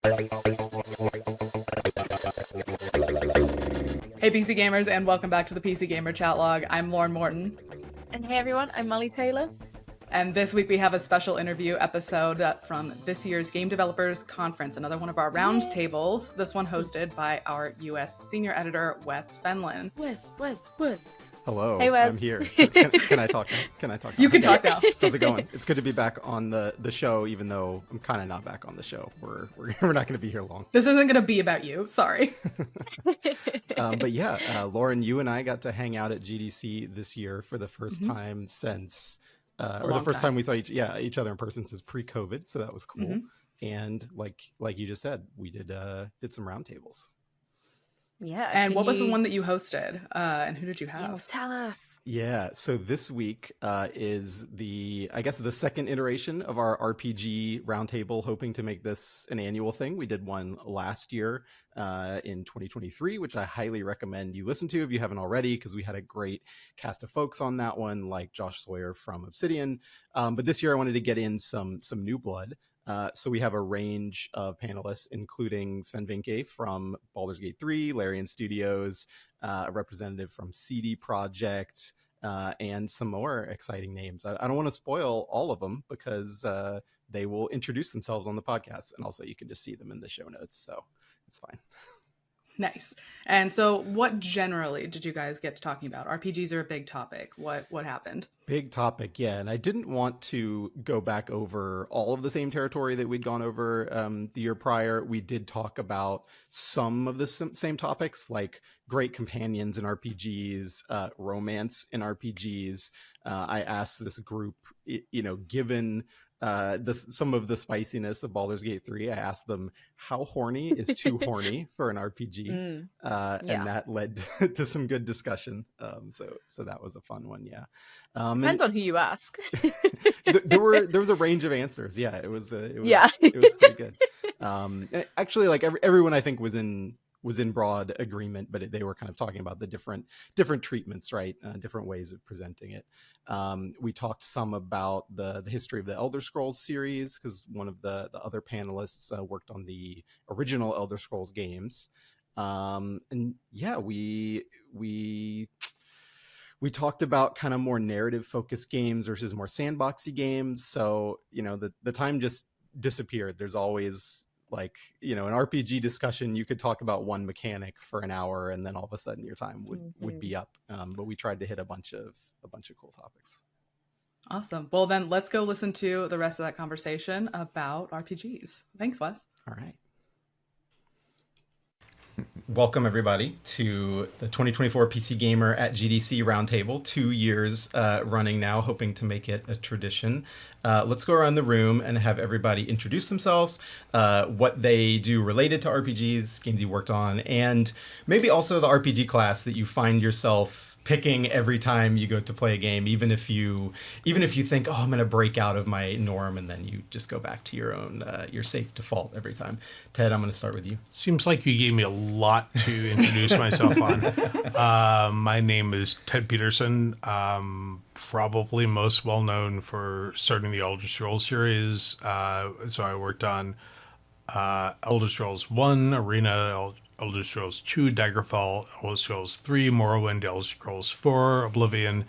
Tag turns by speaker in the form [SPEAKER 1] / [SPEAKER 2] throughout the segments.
[SPEAKER 1] Hey PC Gamers, and welcome back to the PC Gamer Chat Log. I'm Lauren Morton.
[SPEAKER 2] And hey everyone, I'm Molly Taylor.
[SPEAKER 1] And this week we have a special interview episode from this year's Game Developers Conference, another one of our roundtables, this one hosted by our US senior editor, Wes Fenlon.
[SPEAKER 2] Wes.
[SPEAKER 3] Hello,
[SPEAKER 2] Hey, Wes.
[SPEAKER 3] I'm here. Can I talk now?
[SPEAKER 1] You can talk now.
[SPEAKER 3] How's it going? It's good to be back on the show, even though I'm kind of not back on the show. We're not going to be here long.
[SPEAKER 1] This isn't going to be about you. Sorry.
[SPEAKER 3] But yeah, Lauren, you and I got to hang out at GDC this year for the first time since, or the first time we saw each other in person since pre-COVID. So that was cool. And like you just said, we did some roundtables.
[SPEAKER 2] Yeah.
[SPEAKER 1] And what was the one that you hosted? And who did you have?
[SPEAKER 2] Tell us.
[SPEAKER 3] Yeah, so this week is the second iteration of our RPG roundtable, hoping to make this an annual thing. We did one last year in 2023, which I highly recommend you listen to if you haven't already, because we had a great cast of folks on that one, like Josh Sawyer from Obsidian. But this year I wanted to get in some new blood. So we have a range of panelists, including Swen Vincke from Baldur's Gate 3, Larian Studios, a representative from CD Projekt, and some more exciting names. I don't want to spoil all of them because they will introduce themselves on the podcast, and also you can just see them in the show notes, so it's fine.
[SPEAKER 1] Nice. And so what generally did you guys get to talking about? RPGs are a big topic. What happened?
[SPEAKER 3] Big topic, yeah. And I didn't want to go back over all of the same territory that we'd gone over the year prior. We did talk about some of the same topics, like great companions in RPGs, romance in RPGs. I asked this group, given some of the spiciness of Baldur's Gate 3, I asked them how horny is too horny for an RPG, and that led to some good discussion. So that was a fun one, yeah.
[SPEAKER 2] Depends on who you ask.
[SPEAKER 3] there was a range of answers. Yeah, it was pretty good. Actually, like everyone I think was in broad agreement, but they were kind of talking about the different treatments, right? Different ways of presenting it. We talked some about the history of the Elder Scrolls series, because one of the other panelists worked on the original Elder Scrolls games. And yeah, we talked about kind of more narrative focused games versus more sandboxy games. So, the time just disappeared. There's always an RPG discussion, you could talk about one mechanic for an hour and then all of a sudden your time would be up. But we tried to hit a bunch of cool topics.
[SPEAKER 1] Awesome. Well, then let's go listen to the rest of that conversation about RPGs. Thanks, Wes.
[SPEAKER 3] All right. Welcome, everybody, to the 2024 PC Gamer at GDC Roundtable, 2 years running now, hoping to make it a tradition. Let's go around the room and have everybody introduce themselves, what they do related to RPGs, games you worked on, and maybe also the RPG class that you find yourself picking every time you go to play a game, even if you think, oh, I'm going to break out of my norm, and then you just go back to your safe default every time. Ted, I'm going to start with you.
[SPEAKER 4] Seems like you gave me a lot to introduce myself on. My name is Ted Peterson. Probably most well known for starting the Elder Scrolls series. So I worked on Elder Scrolls 1, Arena, Elder Scrolls 2, Daggerfall, Elder Scrolls 3, Morrowind, Elder Scrolls 4, Oblivion,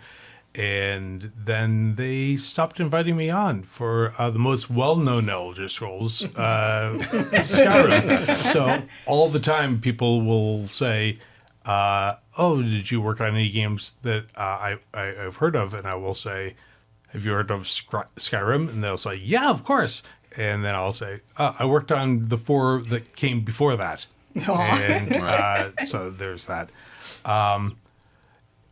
[SPEAKER 4] and then they stopped inviting me on for the most well-known Elder Scrolls, Skyrim. So all the time people will say, oh, did you work on any games that I've heard of? And I will say, have you heard of Skyrim? And they'll say, yeah, of course. And then I'll say, I worked on the 4 that came before that. And so there's that.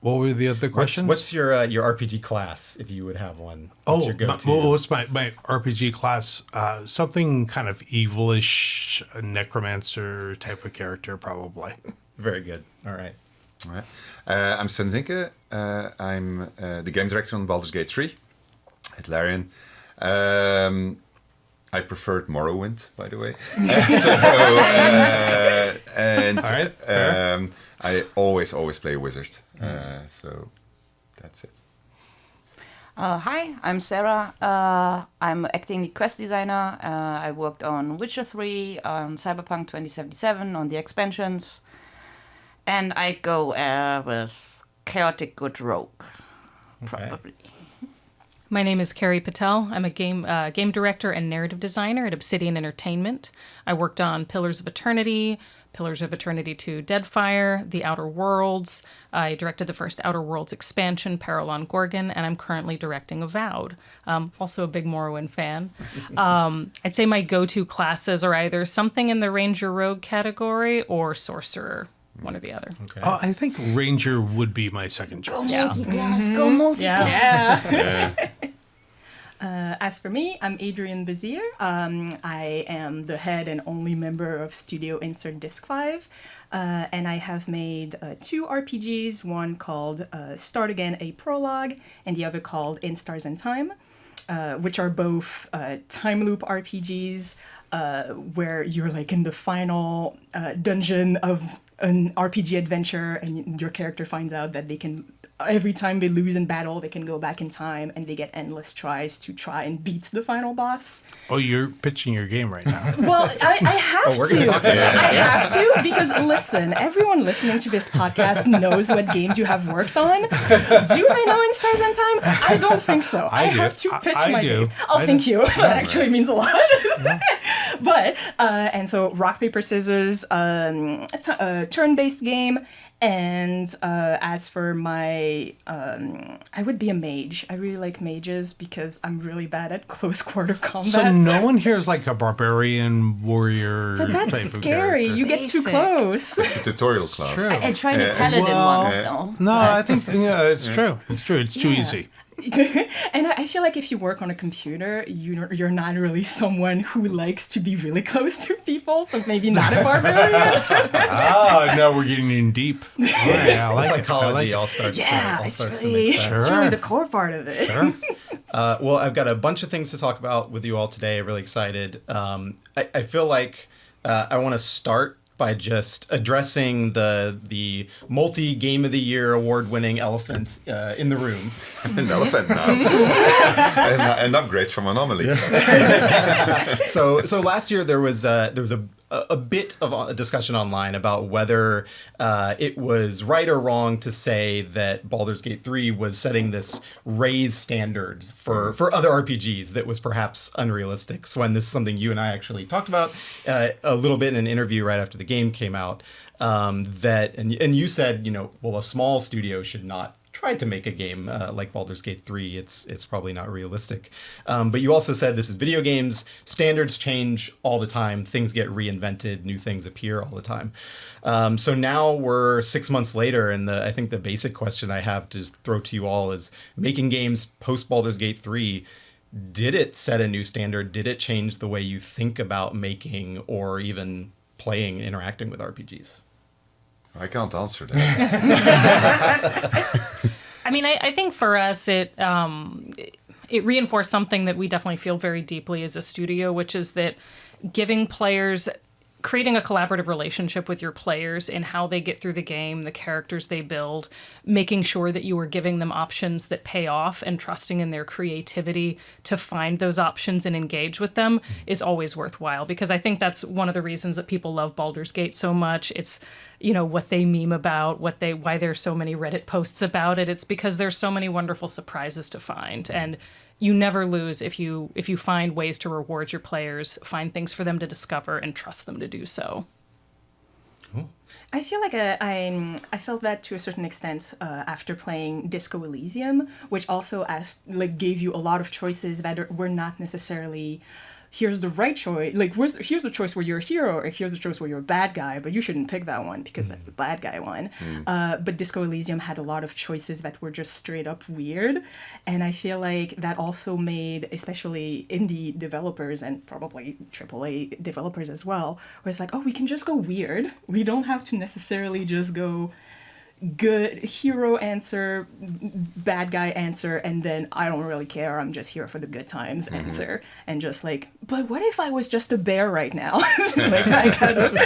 [SPEAKER 4] What were the other questions?
[SPEAKER 3] What's your RPG class, if you would have one? What's your go-to?
[SPEAKER 4] What's my RPG class? Something kind of evilish, necromancer type of character, probably.
[SPEAKER 3] Very good. All right.
[SPEAKER 5] I'm Swen Vincke. I'm the game director on Baldur's Gate 3 at Larian. I preferred Morrowind, by the way. And
[SPEAKER 4] all right,
[SPEAKER 5] I always play Wizard. So that's it.
[SPEAKER 6] Hi, I'm Sarah. I'm acting the quest designer. I worked on Witcher 3, on Cyberpunk 2077, on the expansions. And I go with Chaotic Good Rogue, probably.
[SPEAKER 7] My name is Carrie Patel. I'm a game director and narrative designer at Obsidian Entertainment. I worked on Pillars of Eternity 2, Deadfire, The Outer Worlds. I directed the first Outer Worlds expansion, Parallon Gorgon, and I'm currently directing Avowed. Also a big Morrowind fan. I'd say my go-to classes are either something in the Ranger Rogue category or Sorcerer, one or the other.
[SPEAKER 3] Okay.
[SPEAKER 4] Oh, I think Ranger would be my second choice.
[SPEAKER 6] Multi-class, go multi-class.
[SPEAKER 1] Yeah.
[SPEAKER 8] As for me, I'm Adrienne Bazir. I am the head and only member of Studio Insert Disc 5, and I have made 2 RPGs, one called Start Again, a Prologue, and the other called In Stars and Time, which are both time loop RPGs where you're like in the final dungeon of an RPG adventure, and your character finds out that they can, every time they lose in battle, they can go back in time, and they get endless tries to try and beat the final boss.
[SPEAKER 4] Oh, you're pitching your game right now.
[SPEAKER 8] Well, I have
[SPEAKER 3] we're gonna
[SPEAKER 8] to.
[SPEAKER 3] talk about that.
[SPEAKER 8] I have to, because listen, everyone listening to this podcast knows what games you have worked on. Do I know In Stars and Time? I don't think so. I
[SPEAKER 4] do.
[SPEAKER 8] have to pitch
[SPEAKER 4] I
[SPEAKER 8] my
[SPEAKER 4] do.
[SPEAKER 8] game. Oh,
[SPEAKER 4] I
[SPEAKER 8] thank
[SPEAKER 4] do.
[SPEAKER 8] you. That actually means a lot. But, and so rock, paper, scissors, it's a turn-based game. And as for my, I would be a mage. I really like mages because I'm really bad at close quarter combat.
[SPEAKER 4] So no one here is like a barbarian warrior
[SPEAKER 8] But
[SPEAKER 4] type
[SPEAKER 8] that's
[SPEAKER 4] of
[SPEAKER 8] scary.
[SPEAKER 4] character.
[SPEAKER 8] You get too
[SPEAKER 6] Basic.
[SPEAKER 8] close.
[SPEAKER 5] It's a tutorial class.
[SPEAKER 4] True.
[SPEAKER 6] I tried a paladin once, though.
[SPEAKER 4] No, I think it's true. It's true. It's too
[SPEAKER 8] Yeah.
[SPEAKER 4] easy.
[SPEAKER 8] And I feel like if you work on a computer, you're not really someone who likes to be really close to people, so maybe not a barbarian.
[SPEAKER 4] Oh, no, we're getting in deep. All right, I like
[SPEAKER 3] Psychology
[SPEAKER 4] it.
[SPEAKER 3] all starts
[SPEAKER 8] Yeah,
[SPEAKER 3] all
[SPEAKER 8] it's
[SPEAKER 3] starts to
[SPEAKER 8] really,
[SPEAKER 3] make sense.
[SPEAKER 8] it's really the core part of it.
[SPEAKER 4] Sure.
[SPEAKER 3] Well, I've got a bunch of things to talk about with you all today. Really excited. I feel like I want to start by just addressing the multi Game of the Year award-winning elephant in the room.
[SPEAKER 5] An elephant now. An upgrade from Anomaly.
[SPEAKER 3] So last year there was a bit of a discussion online about whether it was right or wrong to say that Baldur's Gate 3 was setting this raised standards for other RPGs that was perhaps unrealistic. Swen, this is something you and I actually talked about a little bit in an interview right after the game came out. And you said, well, a small studio should not try to make a game like Baldur's Gate 3. It's probably not realistic. But you also said this is video games. Standards change all the time. Things get reinvented. New things appear all the time. So now we're 6 months later, and I think the basic question I have to just throw to you all is, making games post Baldur's Gate 3, did it set a new standard? Did it change the way you think about making or even playing, interacting with RPGs?
[SPEAKER 5] I can't answer that.
[SPEAKER 7] I mean, I think for us, it reinforced something that we definitely feel very deeply as a studio, which is that creating a collaborative relationship with your players in how they get through the game, the characters they build, making sure that you are giving them options that pay off and trusting in their creativity to find those options and engage with them is always worthwhile. Because I think that's one of the reasons that people love Baldur's Gate so much. It's, what they meme about, why there's so many Reddit posts about it. It's because there's so many wonderful surprises to find. And you never lose if you find ways to reward your players, find things for them to discover, and trust them to do so.
[SPEAKER 8] I feel like I felt that to a certain extent after playing Disco Elysium, which also gave you a lot of choices that were not necessarily, here's the right choice, here's the choice where you're a hero, or here's the choice where you're a bad guy, but you shouldn't pick that one because that's the bad guy one. But Disco Elysium had a lot of choices that were just straight up weird, and I feel like that also made, especially indie developers and probably AAA developers as well, where it's like, oh, we can just go weird. We don't have to necessarily just go good hero answer, bad guy answer, and then I don't really care, I'm just here for the good times answer, and just but what if I was just a bear right now? I kind of,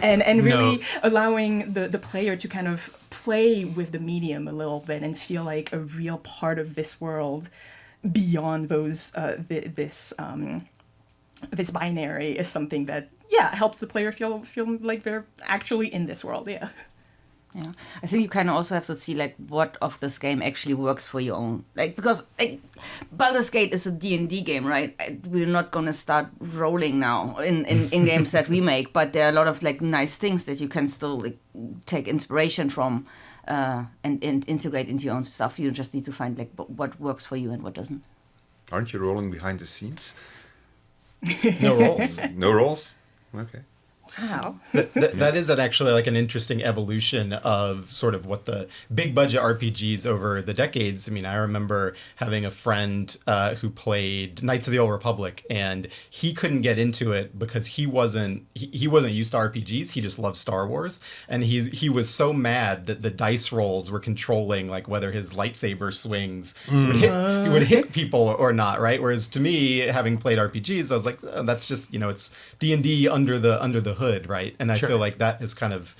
[SPEAKER 8] and really allowing the player to kind of play with the medium a little bit and feel like a real part of this world beyond those this binary is something that helps the player feel like they're actually in this world. Yeah,
[SPEAKER 6] I think you kind of also have to see like what of this game actually works for your own, like, because Baldur's Gate is a D&D game, right? We're not going to start rolling now in games that we make, but there are a lot of like nice things that you can still like take inspiration from and integrate into your own stuff. You just need to find like what works for you and what doesn't.
[SPEAKER 5] Aren't you rolling behind the scenes?
[SPEAKER 3] No rolls.
[SPEAKER 5] No rolls? Okay.
[SPEAKER 8] wow.
[SPEAKER 3] That is actually like an interesting evolution of sort of what the big budget RPGs over the decades. I mean, I remember having a friend who played Knights of the Old Republic, and he couldn't get into it because he wasn't used to RPGs. He just loved Star Wars, and he was so mad that the dice rolls were controlling like whether his lightsaber swings would hit people or not, right? Whereas to me, having played RPGs, I was like, oh, that's just, it's D&D under the hood, right? And I feel like that is kind of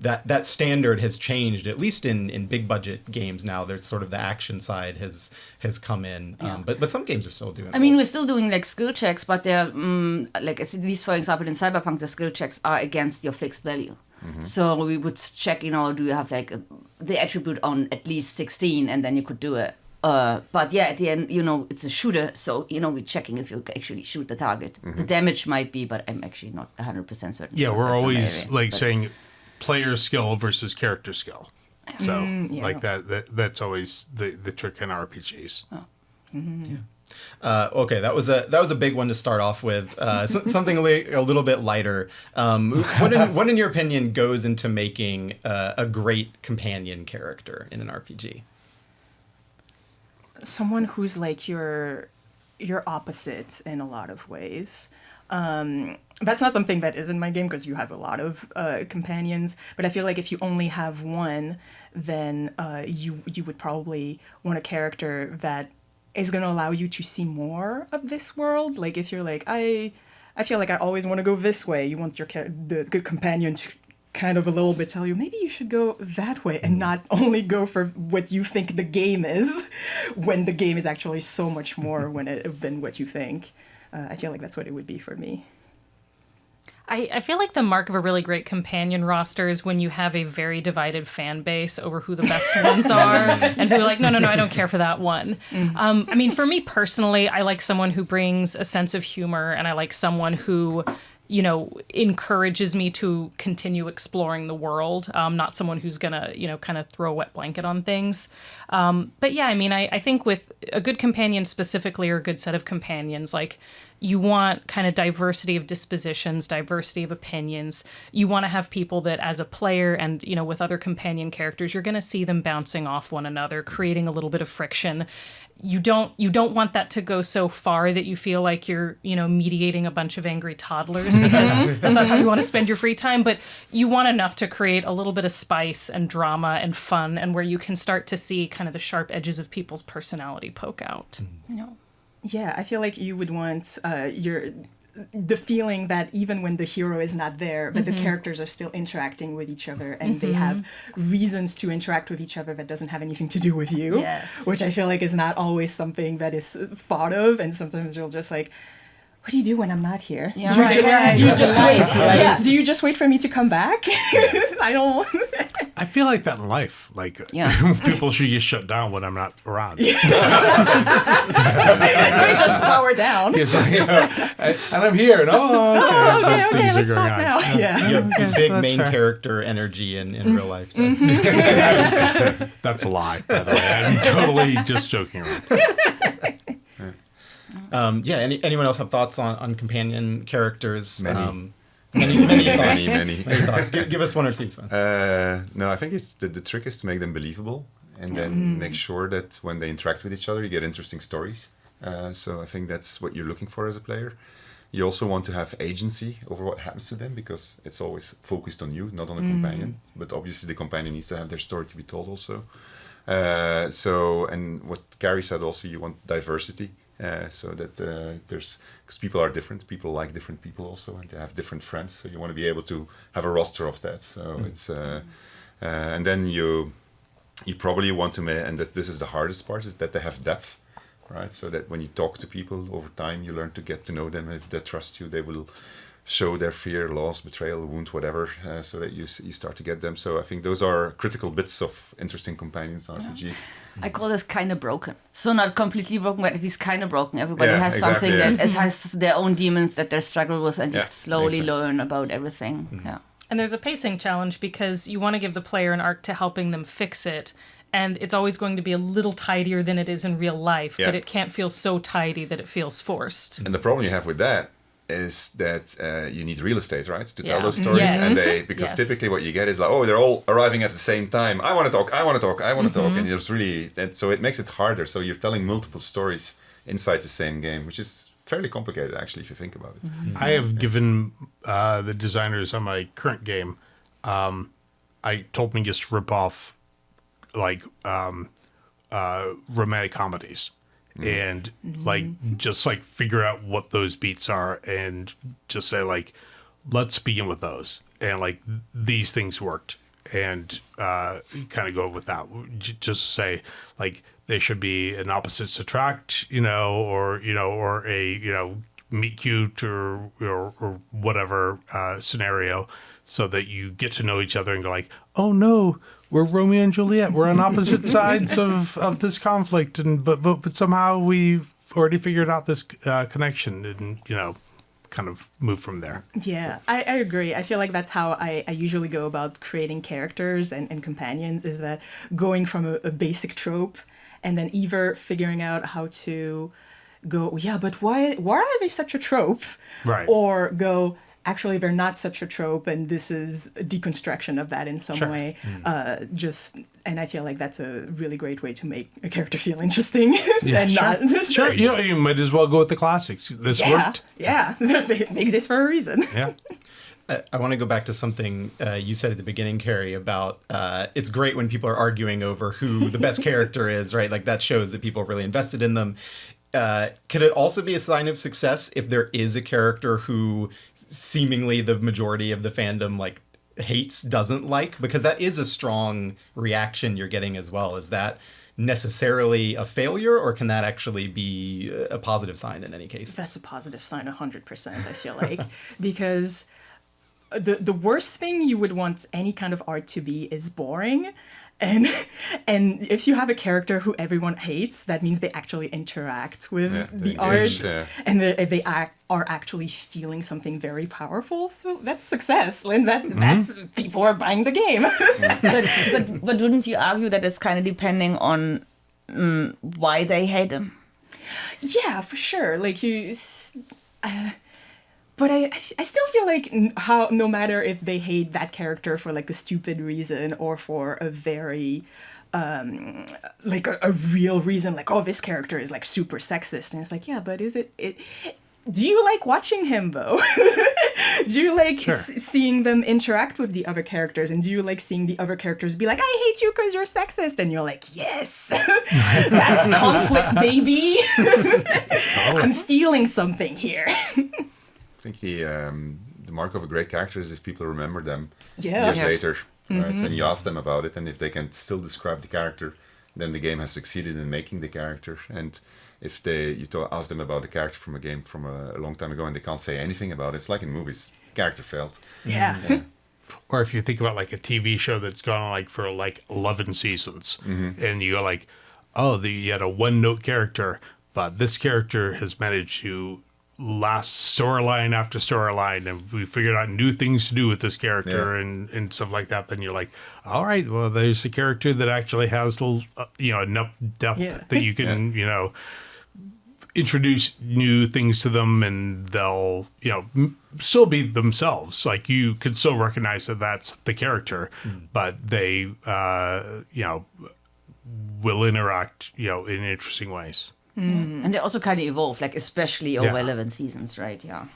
[SPEAKER 3] that standard has changed, at least in big budget games now. There's sort of the action side has come in, but some games are still doing.
[SPEAKER 6] I mean, we're still doing like skill checks, but they're like at least for example in Cyberpunk, the skill checks are against your fixed value. Mm-hmm. So we would check, do you have like the attribute on at least 16, and then you could do it. But yeah, at the end, it's a shooter, so we're checking if you actually shoot the target. Mm-hmm. The damage might be, but I'm actually not 100% certain.
[SPEAKER 4] Yeah, we're always saying player skill versus character skill. So like that's always the trick in RPGs.
[SPEAKER 6] Oh.
[SPEAKER 8] Mm-hmm.
[SPEAKER 3] Okay, that was a big one to start off with. Something a little bit lighter. What in your opinion goes into making a great companion character in an RPG?
[SPEAKER 8] Someone who's like your opposite in a lot of ways. That's not something that is in my game because you have a lot of companions, but I feel like if you only have one, then you would probably want a character that is going to allow you to see more of this world. Like if you're like, I feel like I always want to go this way, you want the good companion to kind of a little bit tell you maybe you should go that way and not only go for what you think the game is when the game is actually so much more than what you think. I feel like that's what it would be for me.
[SPEAKER 7] I feel like the mark of a really great companion roster is when you have a very divided fan base over who the best ones are and who are like, no, I don't care for that one. I mean, for me personally, I like someone who brings a sense of humor, and I like someone who encourages me to continue exploring the world, not someone who's gonna, kind of throw a wet blanket on things. But yeah, I mean, I think with a good companion specifically, or a good set of companions, like you want kind of diversity of dispositions, diversity of opinions. You want to have people that as a player and, with other companion characters, you're going to see them bouncing off one another, creating a little bit of friction. You don't want that to go so far that you feel like you're, mediating a bunch of angry toddlers, because that's not how you want to spend your free time. But you want enough to create a little bit of spice and drama and fun, and where you can start to see kind of the sharp edges of people's personality poke out.
[SPEAKER 8] Yeah, I feel like you would want the feeling that even when the hero is not there, but the characters are still interacting with each other, and they have reasons to interact with each other that doesn't have anything to do with you, which I feel like is not always something that is thought of, and sometimes you're just like, what do you do when I'm not here?
[SPEAKER 6] Yeah.
[SPEAKER 8] Do you just wait? Yeah. Do you just wait for me to come back? I don't.
[SPEAKER 4] I feel like that in life. Like people should get shut down when I'm not around.
[SPEAKER 8] We just power down.
[SPEAKER 4] It's like, and I'm here. And
[SPEAKER 8] okay, let's stop now. Yeah.
[SPEAKER 3] You have big main character energy in real life. Too.
[SPEAKER 4] That's a lie, by the way. I'm totally just joking around.
[SPEAKER 3] Anyone else have thoughts on companion characters?
[SPEAKER 5] Many.
[SPEAKER 3] Many thoughts. Give us one or two.
[SPEAKER 5] No, I think it's the trick is to make them believable, and then make sure that when they interact with each other, you get interesting stories. So I think that's what you're looking for as a player. You also want to have agency over what happens to them, because it's always focused on you, not on the companion. But obviously the companion needs to have their story to be told also. And what Carrie said also, you want diversity. So that because people are different, people like different people also, and they have different friends. So you want to be able to have a roster of that. So it's And then you probably want to make, and that this is the hardest part, is that they have depth, right? So that when you talk to people over time, you learn to get to know them. If they trust you, they will show their fear, loss, betrayal, wound, whatever, so that you start to get them. So I think those are critical bits of interesting companions in RPGs.
[SPEAKER 6] I call this kind of broken. So not completely broken, but it is kind of broken. Everybody has something that has their own demons that they struggle with, and you slowly learn about everything. Mm-hmm. Yeah.
[SPEAKER 7] And there's a pacing challenge because you want to give the player an arc to helping them fix it. And it's always going to be a little tidier than it is in real life, but it can't feel so tidy that it feels forced.
[SPEAKER 5] And the problem you have with that is that you need real estate, right, to tell those stories. And because typically what you get is like, oh, they're all arriving at the same time. I want to talk, I want to talk, I want to talk. And there's really, so it makes it harder. So you're telling multiple stories inside the same game, which is fairly complicated, actually, if you think about it.
[SPEAKER 4] I have given the designers on my current game, I told me just rip off like romantic comedies and like just like figure out what those beats are and just say like, let's begin with those. And like these things worked and kind of go with that. Just say like, they should be an opposites attract, or a, meet cute or whatever scenario, so that you get to know each other and go like, oh no, we're Romeo and Juliet. We're on opposite sides of this conflict, and but somehow we've already figured out this connection, and kind of move from there.
[SPEAKER 8] Yeah, I agree. I feel like that's how I usually go about creating characters and companions, is that going from a basic trope and then either figuring out how to go, yeah, but why are they such a trope?
[SPEAKER 4] Right.
[SPEAKER 8] Or go, actually, they're not such a trope, and this is a deconstruction of that in some way. And I feel like that's a really great way to make a character feel interesting. Not
[SPEAKER 4] sure. You might as well go with the classics. This worked.
[SPEAKER 8] Yeah, it exists for a reason.
[SPEAKER 4] Yeah.
[SPEAKER 3] I want to go back to something you said at the beginning, Carrie, about it's great when people are arguing over who the best character is, right? Like that shows that people are really invested in them. Could it also be a sign of success if there is a character who seemingly the majority of the fandom like hates, doesn't like? Because that is a strong reaction you're getting as well. Is that necessarily a failure, or can that actually be a positive sign in any case?
[SPEAKER 8] That's a positive sign, 100%, I feel like. Because the worst thing you would want any kind of art to be is boring. And if you have a character who everyone hates, that means they actually interact with the art, and they are actually feeling something very powerful. So that's success, and that's people are buying the game.
[SPEAKER 6] but wouldn't you argue that it's kind of depending on why they hate them?
[SPEAKER 8] Yeah, for sure. Like you. But I still feel like no matter if they hate that character for like a stupid reason or for a very like a real reason, like, oh, this character is like super sexist, and it's like, yeah, but is it do you like watching him though? Do you like seeing them interact with the other characters, and do you like seeing the other characters be like, I hate you because you're sexist, and you're like, yes, that's conflict, baby. I'm feeling something here.
[SPEAKER 5] I think the mark of a great character is if people remember them
[SPEAKER 8] years
[SPEAKER 5] later, right? And you ask them about it, and if they can still describe the character, then the game has succeeded in making the character. And if ask them about the character from a game from a long time ago, and they can't say anything about it, it's like in movies, character failed.
[SPEAKER 8] Yeah.
[SPEAKER 4] Or if you think about like a TV show that's gone on like for like 11 seasons, and you go like, oh, you had a one-note character, but this character has managed to last storyline after storyline, and we figured out new things to do with this character and stuff like that. Then you're like, all right, well, there's a character that actually has enough depth that you can introduce new things to them, and they'll still be themselves. Like you can still recognize that that's the character, but they will interact in interesting ways.
[SPEAKER 6] And they also kind of evolve, like especially over 11 seasons, right? Yeah,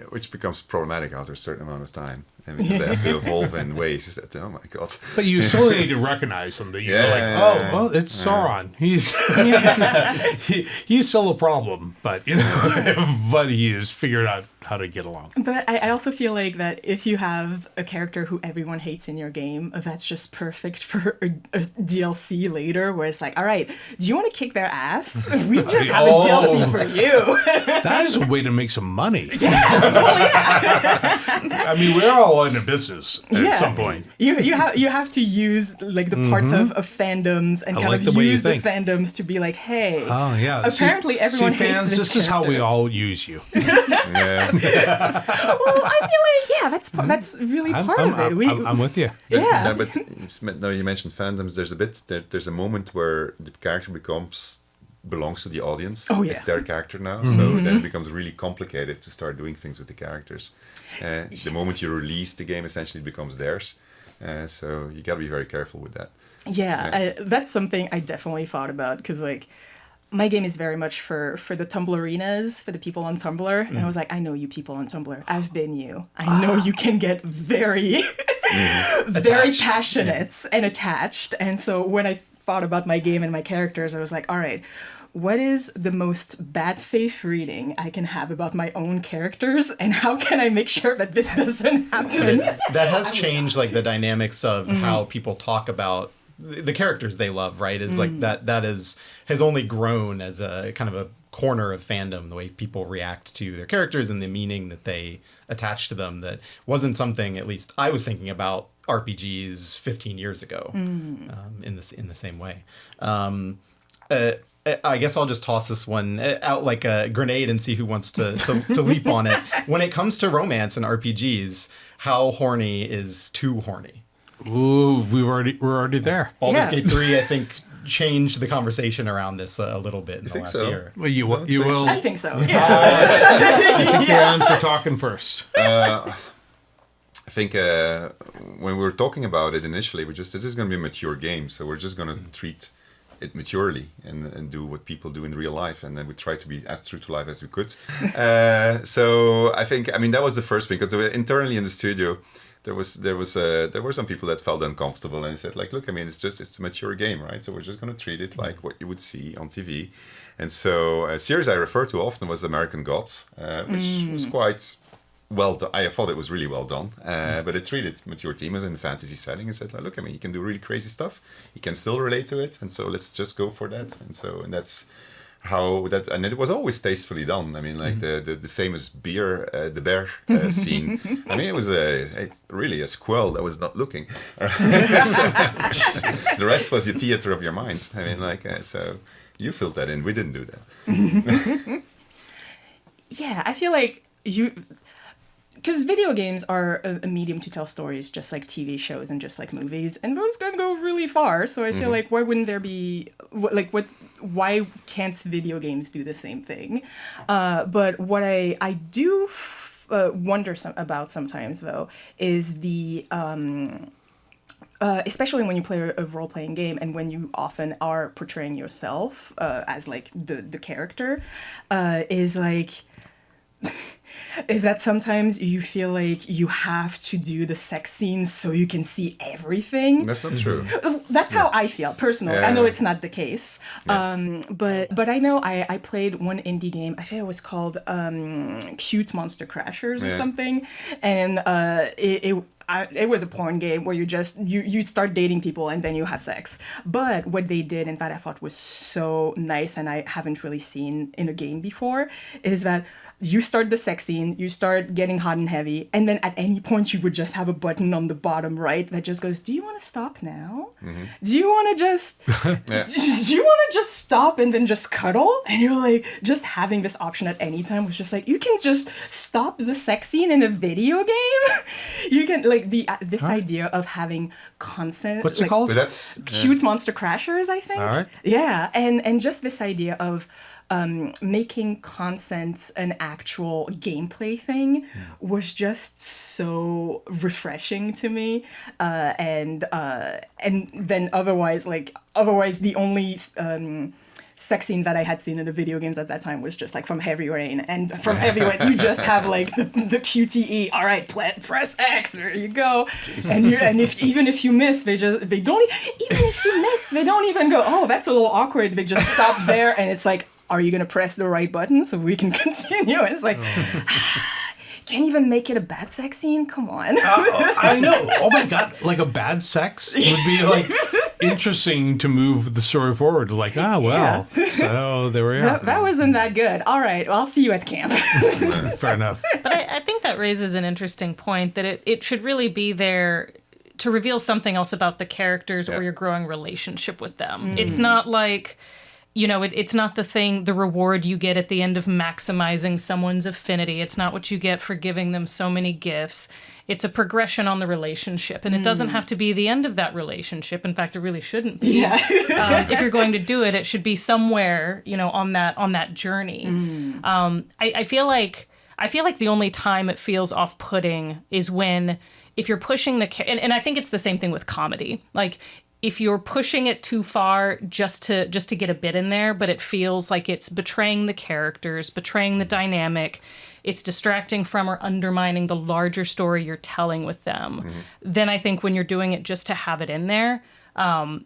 [SPEAKER 5] which becomes problematic after a certain amount of time. I mean, they have to evolve in ways that, oh my god.
[SPEAKER 4] But you still need to recognize them. That you're like, oh, well, it's Sauron. He's still a problem, but but he has figured out how to get along.
[SPEAKER 8] But I also feel like that if you have a character who everyone hates in your game, that's just perfect for a DLC later, where it's like, all right, do you want to kick their ass? We just have a DLC for you.
[SPEAKER 4] That is a way to make some money.
[SPEAKER 8] Yeah.
[SPEAKER 4] I mean, we're all in a business at some point.
[SPEAKER 8] You have to use like the parts of fandoms and kind of use the fandoms to be like, hey, apparently everyone hates
[SPEAKER 4] fans,
[SPEAKER 8] this
[SPEAKER 4] is
[SPEAKER 8] character.
[SPEAKER 4] how we all use you.
[SPEAKER 8] Well, I feel like that's really part of it.
[SPEAKER 4] I'm with you.
[SPEAKER 5] But no, you mentioned fandoms. There's a moment where the character belongs to the audience.
[SPEAKER 8] Oh yeah,
[SPEAKER 5] it's their character now. So then it becomes really complicated to start doing things with the characters. The moment you release the game, essentially it becomes theirs. So you gotta be very careful with that.
[SPEAKER 8] Yeah. That's something I definitely thought about, because like, my game is very much for the Tumblerinas, for the people on Tumblr. And I was like, I know you people on Tumblr. I've been you. I know you can get very, very passionate and attached. And so when I thought about my game and my characters, I was like, all right, what is the most bad faith reading I can have about my own characters, and how can I make sure that this doesn't happen?
[SPEAKER 3] That has changed like the dynamics of how people talk about the characters they love, right? Is like that has only grown as a kind of a corner of fandom, the way people react to their characters and the meaning that they attach to them. That wasn't something, at least I was thinking about RPGs 15 years ago in the same way. I guess I'll just toss this one out like a grenade and see who wants to leap on it. When it comes to romance and RPGs, how horny is too horny?
[SPEAKER 4] Ooh, we're already there.
[SPEAKER 3] Baldur's Gate 3, I think, changed the conversation around this a little bit in the last year.
[SPEAKER 4] Well, you will.
[SPEAKER 8] I think so.
[SPEAKER 4] I think you're on for talking first.
[SPEAKER 5] I think when we were talking about it initially, this is going to be a mature game, so we're just going to treat it maturely and do what people do in real life, and then we try to be as true to life as we could. So I think, that was the first thing, because internally in the studio, there were some people that felt uncomfortable and said, like, look, it's a mature game, right? So we're just going to treat it like what you would see on TV. And so a series I refer to often was American Gods, which was quite well done. I thought it was really well done, but it treated mature themes in a fantasy setting and said, like, look, you can do really crazy stuff. You can still relate to it, and so let's just go for that. And that's how that, and it was always tastefully done. The famous the bear scene. It was really a squirrel that was not looking. The rest was your theater of your mind. So you filled that in. We didn't do that.
[SPEAKER 8] Yeah, I feel like because video games are a medium to tell stories, just like TV shows and just like movies, and those can go really far. So I feel like, why wouldn't there be why can't video games do the same thing? But what I do wonder about sometimes, though, is the especially when you play a role-playing game and when you often are portraying yourself as like the character, is like is that sometimes you feel like you have to do the sex scenes so you can see everything.
[SPEAKER 5] That's not true.
[SPEAKER 8] That's how I feel personally.
[SPEAKER 5] Yeah.
[SPEAKER 8] I know it's not the case.
[SPEAKER 5] Yeah.
[SPEAKER 8] But I know I played one indie game. I think it was called Cute Monster Crashers or something. And it was a porn game where you start dating people and then you have sex. But what they did, and that I thought was so nice and I haven't really seen in a game before, is that you start the sex scene, you start getting hot and heavy, and then at any point you would just have a button on the bottom right that just goes, do you want to stop now? Mm-hmm. Do you want to just do you want to just stop and then just cuddle? And you're like, just having this option at any time was just like, you can just stop the sex scene in a video game. You can like this idea of having consent.
[SPEAKER 4] What's it called?
[SPEAKER 5] That's
[SPEAKER 8] Cute Monster Crashers, I think.
[SPEAKER 4] All right.
[SPEAKER 8] Yeah, and just this idea of making consent an actual gameplay thing was just so refreshing to me, and then otherwise the only sex scene that I had seen in the video games at that time was just like from Heavy Rain, and from Heavy Rain you just have like the QTE. All right, press X. There you go. And even if you miss, they don't even go, oh, that's a little awkward. They just stop there, and it's like, are you gonna press the right button so we can continue? And it's like. Can't even make it a bad sex scene? Come on.
[SPEAKER 4] I know. Oh my god, like a bad sex would be like interesting to move the story forward. Like, so there we are.
[SPEAKER 8] That wasn't that good. All right, well, I'll see you at camp.
[SPEAKER 4] Fair enough.
[SPEAKER 7] But I think that raises an interesting point, that it should really be there to reveal something else about the characters or your growing relationship with them. It's not like... it's not the reward you get at the end of maximizing someone's affinity. It's not what you get for giving them so many gifts. It's a progression on the relationship. And it doesn't have to be the end of that relationship. In fact, it really shouldn't be. Yeah. If you're going to do it, it should be somewhere, on that journey. I feel like the only time it feels off-putting is when, if you're pushing and I think it's the same thing with comedy. Like, if you're pushing it too far just to get a bit in there, but it feels like it's betraying the characters, betraying the dynamic, it's distracting from or undermining the larger story you're telling with them, then I think when you're doing it just to have it in there,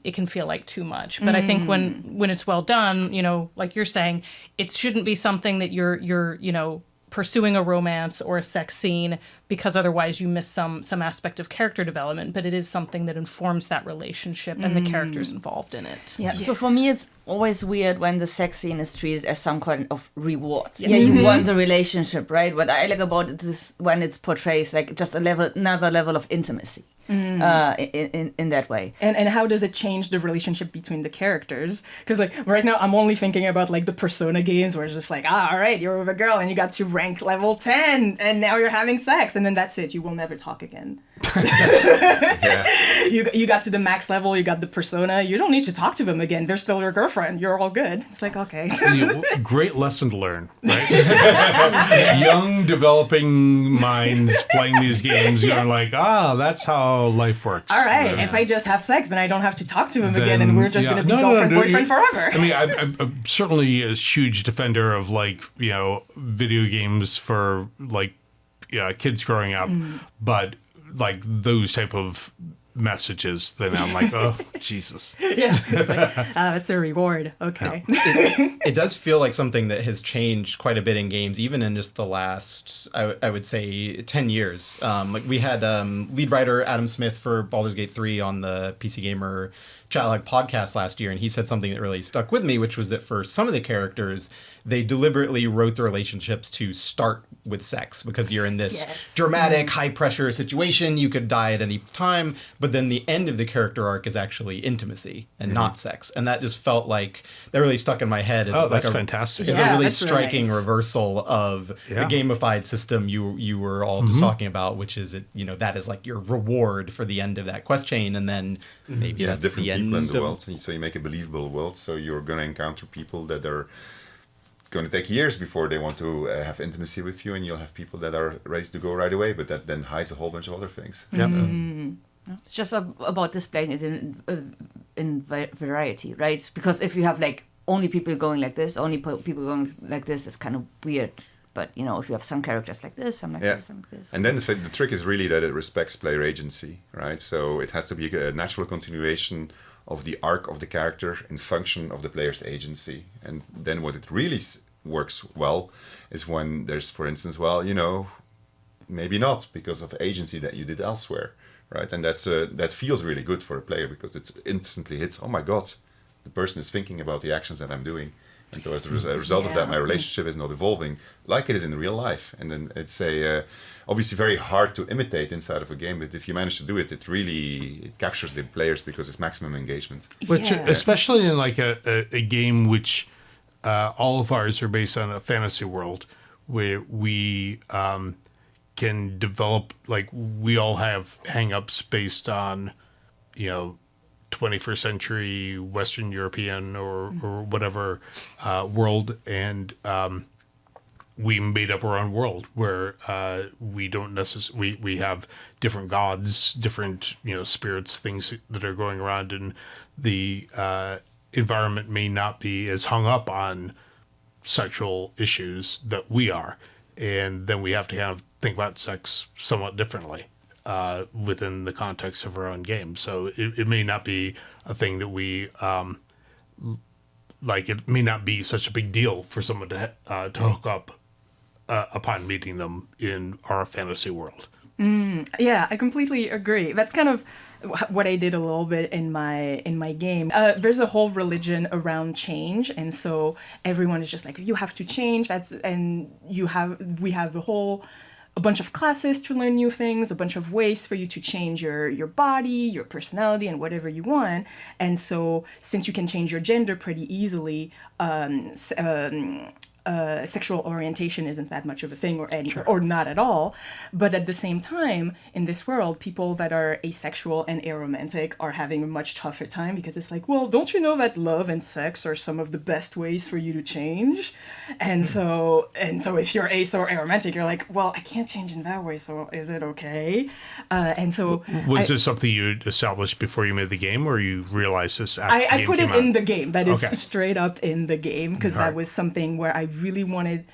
[SPEAKER 7] it can feel like too much. But I think when it's well done, like you're saying, it shouldn't be something that you're pursuing a romance or a sex scene, because otherwise you miss some aspect of character development, but it is something that informs that relationship and the characters involved in it.
[SPEAKER 6] Yeah. So for me, it's always weird when the sex scene is treated as some kind of reward. Yeah, you want the relationship, right? What I like about it is when it portrays like just another level of intimacy. In that way.
[SPEAKER 8] And how does it change the relationship between the characters? Because like right now I'm only thinking about like the Persona games where it's just like, all right, you're with a girl and you got to rank level 10 and now you're having sex, and then that's it, you will never talk again. You got to the max level, you got the Persona, you don't need to talk to them again, they're still your girlfriend, you're all good. It's like, okay.
[SPEAKER 4] Great lesson to learn, right? Young developing minds playing these games going like, that's how life works.
[SPEAKER 8] All right, if I just have sex, then I don't have to talk to him again, and we're just going to be boyfriend forever.
[SPEAKER 4] I mean, I'm certainly a huge defender of like, video games for like kids growing up, but like those type of messages, then I'm like, oh, Jesus.
[SPEAKER 8] Yeah, it's like, it's a reward. Okay.
[SPEAKER 3] It does feel like something that has changed quite a bit in games, even in just the last, I would say, 10 years. Like we had lead writer Adam Smith for Baldur's Gate 3 on the PC Gamer Chatlag podcast last year, and he said something that really stuck with me, which was that for some of the characters, they deliberately wrote the relationships to start with sex, because you're in this dramatic, high-pressure situation, you could die at any time, but then the end of the character arc is actually intimacy and not sex. And that just felt like, that really stuck in my head. As
[SPEAKER 4] that's fantastic.
[SPEAKER 3] It's a really striking reversal of the gamified system you were all just talking about, which is, that is like your reward for the end of that quest chain, and then maybe that's the end
[SPEAKER 5] in the world. So you make a believable world, so you're going to encounter people that are going to take years before they want to have intimacy with you, and you'll have people that are ready to go right away, but that then hides a whole bunch of other things.
[SPEAKER 6] It's just about displaying it in variety, right? Because if you have like only people going like this, only people going like this, it's kind of weird. But if you have some characters like this, some like this, some like this.
[SPEAKER 5] And then the trick is really that it respects player agency, right? So it has to be a natural continuation of the arc of the character in function of the player's agency. And then what it really works well is when there's, for instance, maybe not because of agency that you did elsewhere, right? And that feels really good for a player, because it instantly hits, oh my God, the person is thinking about the actions that I'm doing. And so as a result of that, my relationship is not evolving like it is in real life. And then it's obviously very hard to imitate inside of a game, but if you manage to do it, it captures the players because it's maximum engagement.
[SPEAKER 4] Which, especially in like a game which all of ours are based on a fantasy world, where we can develop, like we all have hang-ups based on, 21st century Western European or whatever world, and we made up our own world where we don't necessarily we have different gods, different spirits, things that are going around, and the environment may not be as hung up on sexual issues that we are. And then we have to kind of think about sex somewhat differently within the context of our own game. So it may not be a thing that we like. It may not be such a big deal for someone to hook up upon meeting them in our fantasy world.
[SPEAKER 8] Yeah, I completely agree. That's kind of what I did a little bit in my game. There's a whole religion around change, and so everyone is just like, you have to change. We have a bunch of classes to learn new things, a bunch of ways for you to change your body, your personality, and whatever you want. And so since you can change your gender pretty easily, sexual orientation isn't that much of a thing, or not at all. But at the same time, in this world, people that are asexual and aromantic are having a much tougher time, because it's like, well, don't you know that love and sex are some of the best ways for you to change? And so if you're ace or aromantic, you're like, well, I can't change in that way, so is it okay? And so
[SPEAKER 4] was this something you established before you made the game, or you realized this after
[SPEAKER 8] I put it in the game. That is
[SPEAKER 4] Okay.
[SPEAKER 8] straight up in the game, because that was something where I really wanted.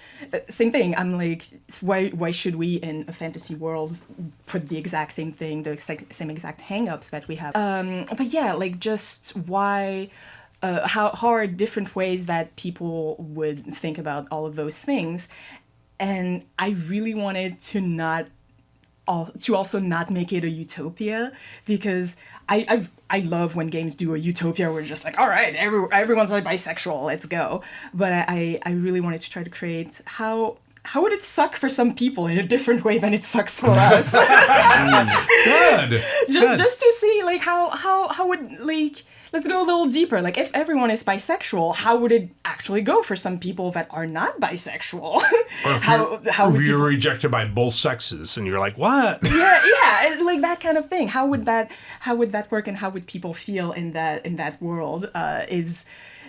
[SPEAKER 8] Same thing. I'm like, why should we in a fantasy world put the exact same thing, the same exact hang-ups that we have? But yeah, like, just why. How are different ways that people would think about all of those things, and I really wanted to also not make it a utopia, because I love when games do a utopia where it's just like, all right, everyone's like bisexual, let's go. But I really wanted to try to create how would it suck for some people in a different way than it sucks for us.
[SPEAKER 4] Good.
[SPEAKER 8] Just to see like how would, like, let's go a little deeper. Like, if everyone is bisexual, how would it actually go for some people that are not bisexual?
[SPEAKER 4] Or if you're rejected by both sexes and you're like, what?
[SPEAKER 8] yeah, it's like that kind of thing. How would that work, and how would people feel in that world?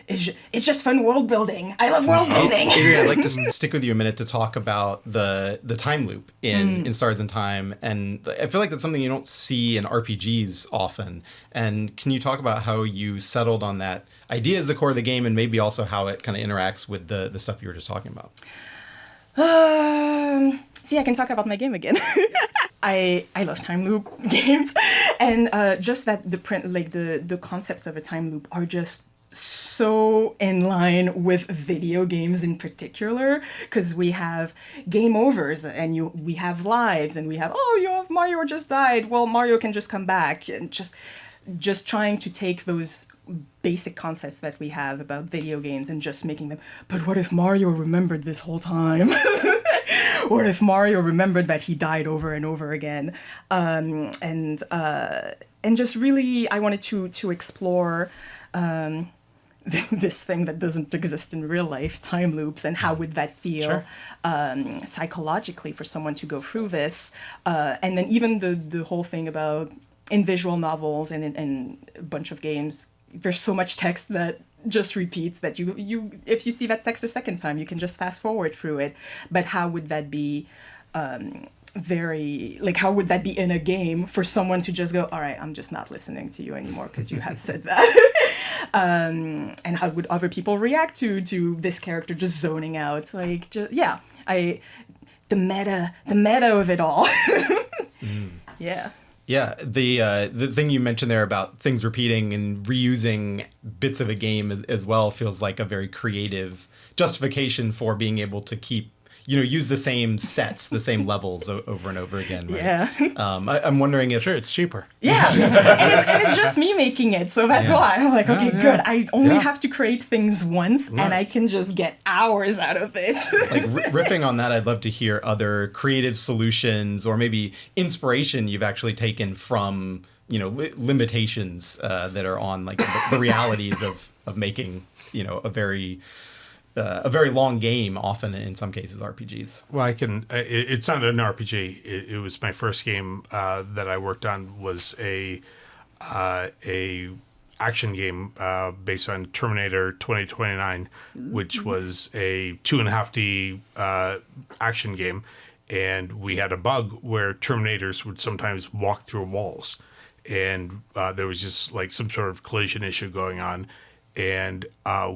[SPEAKER 8] It's just fun world building. I love world building.
[SPEAKER 3] Adrienne, I'd like to stick with you a minute to talk about the time loop in Stars in Time, and I feel like that's something you don't see in RPGs often. And can you talk about how you settled on that idea as the core of the game, and maybe also how it kind of interacts with the stuff you were just talking about?
[SPEAKER 8] See, I can talk about my game again. I love time loop games, and just that the concepts of a time loop are just so in line with video games in particular, because we have game overs, and we have lives, and we have, Mario just died, well, Mario can just come back, and just trying to take those basic concepts that we have about video games and just making them, but what if Mario remembered this whole time? What if Mario remembered that he died over and over again? And just really, I wanted to explore this thing that doesn't exist in real life, time loops, and how would that feel psychologically for someone to go through this. And then even the whole thing about, in visual novels and in a bunch of games, there's so much text that just repeats that you if you see that text a second time, you can just fast forward through it. But how would that be how would that be in a game for someone to just go, all right, I'm just not listening to you anymore because you have said that? And how would other people react to this character just zoning out? It's like, the meta of it all. Yeah.
[SPEAKER 3] Yeah, the thing you mentioned there about things repeating and reusing bits of a game as well feels like a very creative justification for being able to keep, use the same sets, the same levels over and over again. Right?
[SPEAKER 8] Yeah.
[SPEAKER 3] I'm wondering if...
[SPEAKER 4] Sure, it's cheaper.
[SPEAKER 8] Yeah, and it's just me making it, so that's why I'm like, okay, good. I only have to create things once, and I can just get hours out of it.
[SPEAKER 3] Like, riffing on that, I'd love to hear other creative solutions or maybe inspiration you've actually taken from, limitations that are on, like, the realities of making, a very long game, often in some cases RPGs.
[SPEAKER 4] Well, it's not an RPG. It was my first game that I worked on was a action game based on Terminator 2029, which was a 2.5D action game. And we had a bug where Terminators would sometimes walk through walls. And there was just like some sort of collision issue going on. and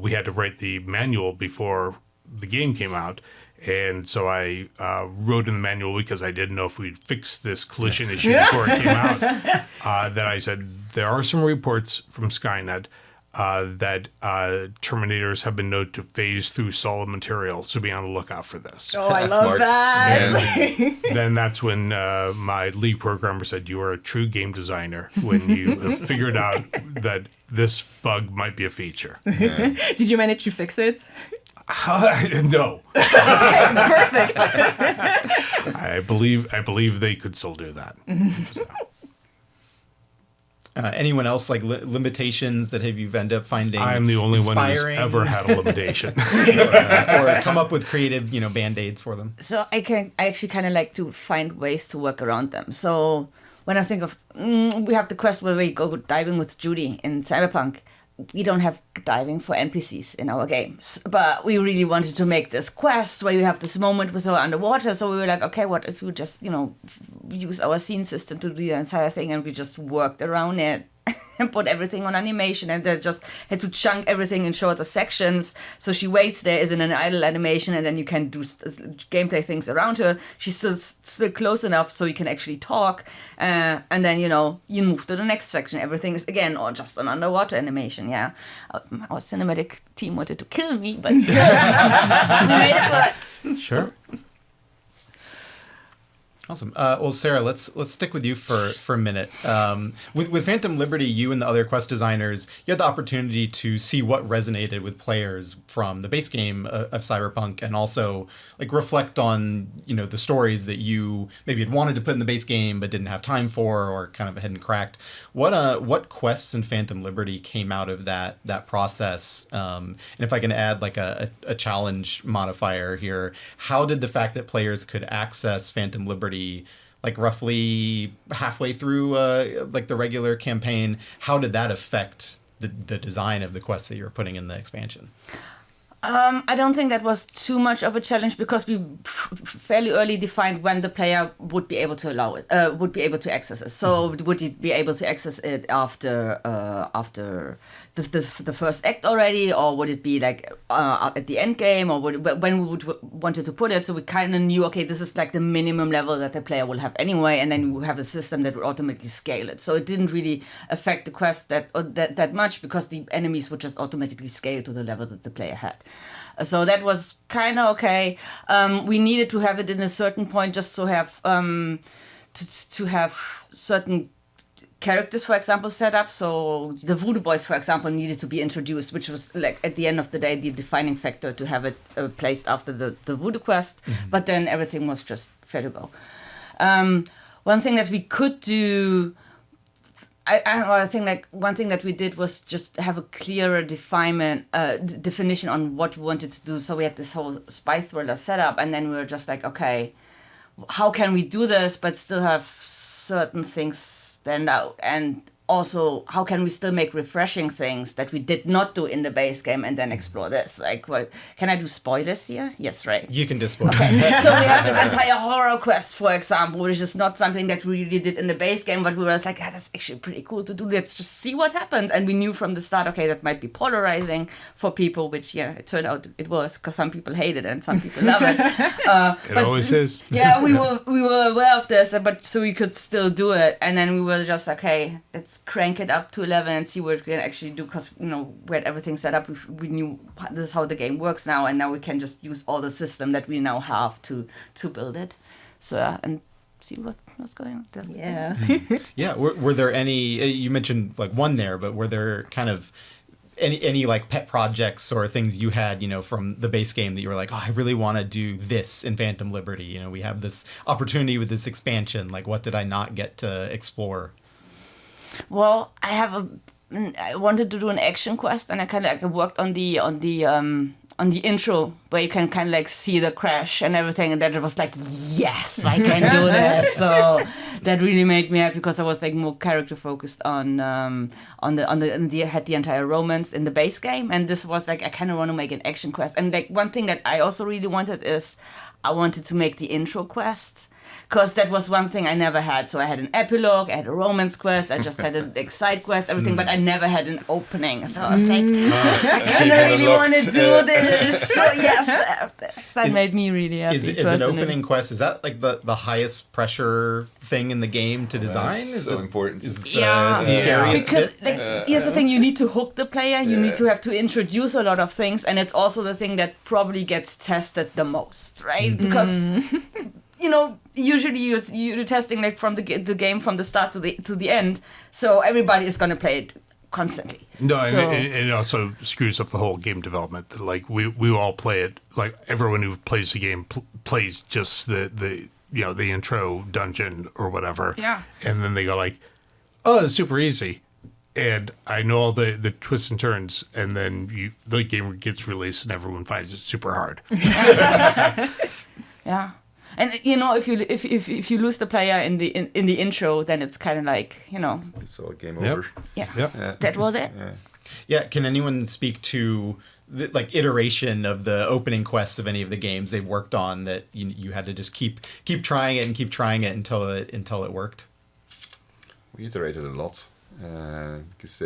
[SPEAKER 4] we had to write the manual before the game came out. And so I wrote in the manual, because I didn't know if we'd fix this collision issue before it came out, that I said, there are some reports from Skynet that Terminators have been known to phase through solid material, so be on the lookout for this.
[SPEAKER 8] Oh, I love that.
[SPEAKER 5] Yeah.
[SPEAKER 4] Then that's when my lead programmer said, you are a true game designer when you have figured out that this bug might be a feature.
[SPEAKER 8] Did you manage to fix it?
[SPEAKER 4] No.
[SPEAKER 8] Okay, perfect.
[SPEAKER 4] I believe they could still do that. So.
[SPEAKER 3] Anyone else like limitations that you've ended up finding?
[SPEAKER 4] I'm the only one who's
[SPEAKER 3] inspiring?
[SPEAKER 4] ever had a limitation.
[SPEAKER 3] or come up with creative, band-aids for them.
[SPEAKER 6] So I actually kind of like to find ways to work around them. So when I think of, we have the quest where we go diving with Judy in Cyberpunk. We don't have diving for NPCs in our games, but we really wanted to make this quest where you have this moment with her underwater. So we were like, okay, what if we just, use our scene system to do the entire thing, and we just worked around it and put everything on animation, and then just had to chunk everything in shorter sections. So she waits there, is in an idle animation, and then you can do gameplay things around her. She's still close enough so you can actually talk, and then you move to the next section. Everything is again or just an underwater animation. Yeah, our cinematic team wanted to kill me, but we made it work.
[SPEAKER 4] Sure.
[SPEAKER 3] Awesome. Well, Sarah, let's stick with you for a minute. With Phantom Liberty, you and the other quest designers, you had the opportunity to see what resonated with players from the base game of Cyberpunk, and also reflect on the stories that you maybe had wanted to put in the base game but didn't have time for, or kind of hadn't cracked. What quests in Phantom Liberty came out of that process? And if I can add a challenge modifier here, how did the fact that players could access Phantom Liberty roughly halfway through the regular campaign, how did that affect the design of the quests that you were putting in the expansion?
[SPEAKER 6] I don't think that was too much of a challenge, because we fairly early defined when the player would be able to would be able to access it. So would he be able to access it after the first act already, or would it be at the end game, or when we wanted to put it? So we kind of knew, okay, this is the minimum level that the player will have anyway, and then we have a system that would automatically scale it. So it didn't really affect the quest that much, because the enemies would just automatically scale to the level that the player had. So that was kind of okay. We needed to have it in a certain point just to have to have certain characters, for example, set up. So the Voodoo Boys, for example, needed to be introduced, which was at the end of the day the defining factor to have it placed after the Voodoo quest. Mm-hmm. But then everything was just fair to go. One thing that we could do, I think one thing that we did was just have a clearer definition on what we wanted to do. So we had this whole spy thriller setup, and then we were just okay, how can we do this but still have certain things stand out, and also how can we still make refreshing things that we did not do in the base game and then explore this? Can I do spoilers here? Yes, right.
[SPEAKER 3] You can do spoilers.
[SPEAKER 6] Okay. So we have this entire horror quest, for example, which is not something that we really did in the base game, but we were that's actually pretty cool to do. Let's just see what happens. And we knew from the start, okay, that might be polarizing for people, which it turned out it was, because some people hate it and some people love it.
[SPEAKER 4] It always is.
[SPEAKER 6] Yeah, we were aware of this, but so we could still do it. And then we were just okay, let's crank it up to 11 and see what we can actually do, because we had everything set up. We knew this is how the game works now, and now we can just use all the system that we now have to build it. So and see what's going on.
[SPEAKER 8] Yeah.
[SPEAKER 3] Yeah. Were there any? You mentioned one there, but were there kind of any pet projects or things you had from the base game that you were I really want to do this in Phantom Liberty? We have this opportunity with this expansion. What did I not get to explore?
[SPEAKER 6] Well, I wanted to do an action quest, and I kind of worked on the intro, where you can kind of see the crash and everything, and then it was yes, I can do this. So that really made me happy, because I was more character focused on had the entire romance in the base game, and this was I kind of want to make an action quest. And one thing that I also really wanted is I wanted to make the intro quest Because that was one thing I never had. So I had an epilogue, I had a romance quest, I just had a side quest, everything, but I never had an opening. So I was like, I kind of really want to do this. So yes, that made me really happy.
[SPEAKER 3] Is an opening quest, is that like the highest pressure thing in the game to design?
[SPEAKER 5] Is so important.
[SPEAKER 3] Is the scariest
[SPEAKER 6] because
[SPEAKER 3] bit?
[SPEAKER 6] here's the thing, you need to hook the player, you need to have to introduce a lot of things, and it's also the thing that probably gets tested the most, right? Because usually you're testing like from the game from the start to the end, so everybody is going to play it constantly.
[SPEAKER 4] No, and it also screws up the whole game development. Like we all play it, like everyone who plays the game plays just the intro dungeon or whatever.
[SPEAKER 6] Yeah.
[SPEAKER 4] And then they go like, oh, it's super easy. And I know all the twists and turns, and then the game gets released and everyone finds it super hard.
[SPEAKER 6] Yeah. And if you lose the player in the intro, then it's kind of like
[SPEAKER 5] It's all game over.
[SPEAKER 6] Yeah. That was it.
[SPEAKER 3] Yeah. Can anyone speak to the iteration of the opening quests of any of the games they've worked on that you had to just keep trying it and keep trying it until it worked?
[SPEAKER 5] We iterated a lot because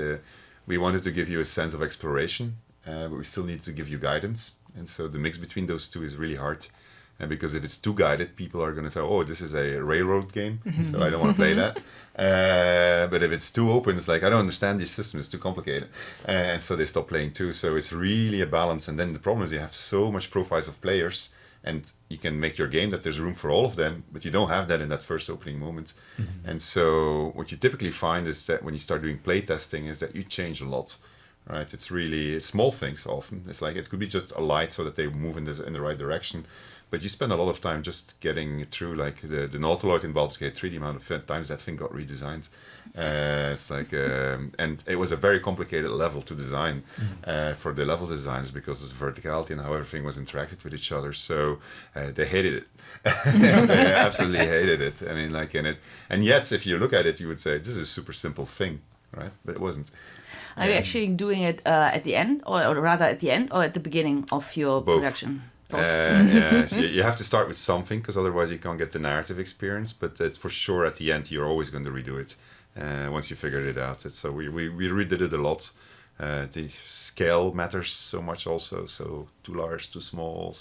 [SPEAKER 5] we wanted to give you a sense of exploration, but we still need to give you guidance, and so the mix between those two is really hard. Because if it's too guided, people are going to say, oh, this is a railroad game, so I don't want to play that. But if it's too open, it's like, I don't understand this system, it's too complicated. And so they stop playing too. So it's really a balance. And then the problem is you have so much profiles of players, and you can make your game that there's room for all of them, but you don't have that in that first opening moment. And so what you typically find is that when you start doing play testing is that you change a lot. Right? It's really small things often. It's like it could be just a light so that they move in the right direction. But you spend a lot of time just getting through, like the Nautiloid in Baldur's Gate 3, the amount of times that thing got redesigned. It's like, and it was a very complicated level to design for the level designers because of the verticality and how everything was interacted with each other. So they hated it. They absolutely hated it. I mean, and yet, if you look at it, you would say this is a super simple thing, right? But it wasn't.
[SPEAKER 6] Are you actually doing it at the end, or rather at the end, or at the beginning of your production?
[SPEAKER 5] So you have to start with something because otherwise you can't get the narrative experience. But it's for sure at the end you're always going to redo it once you figured it out. So we redid it a lot. The scale matters so much also. So too large, too small,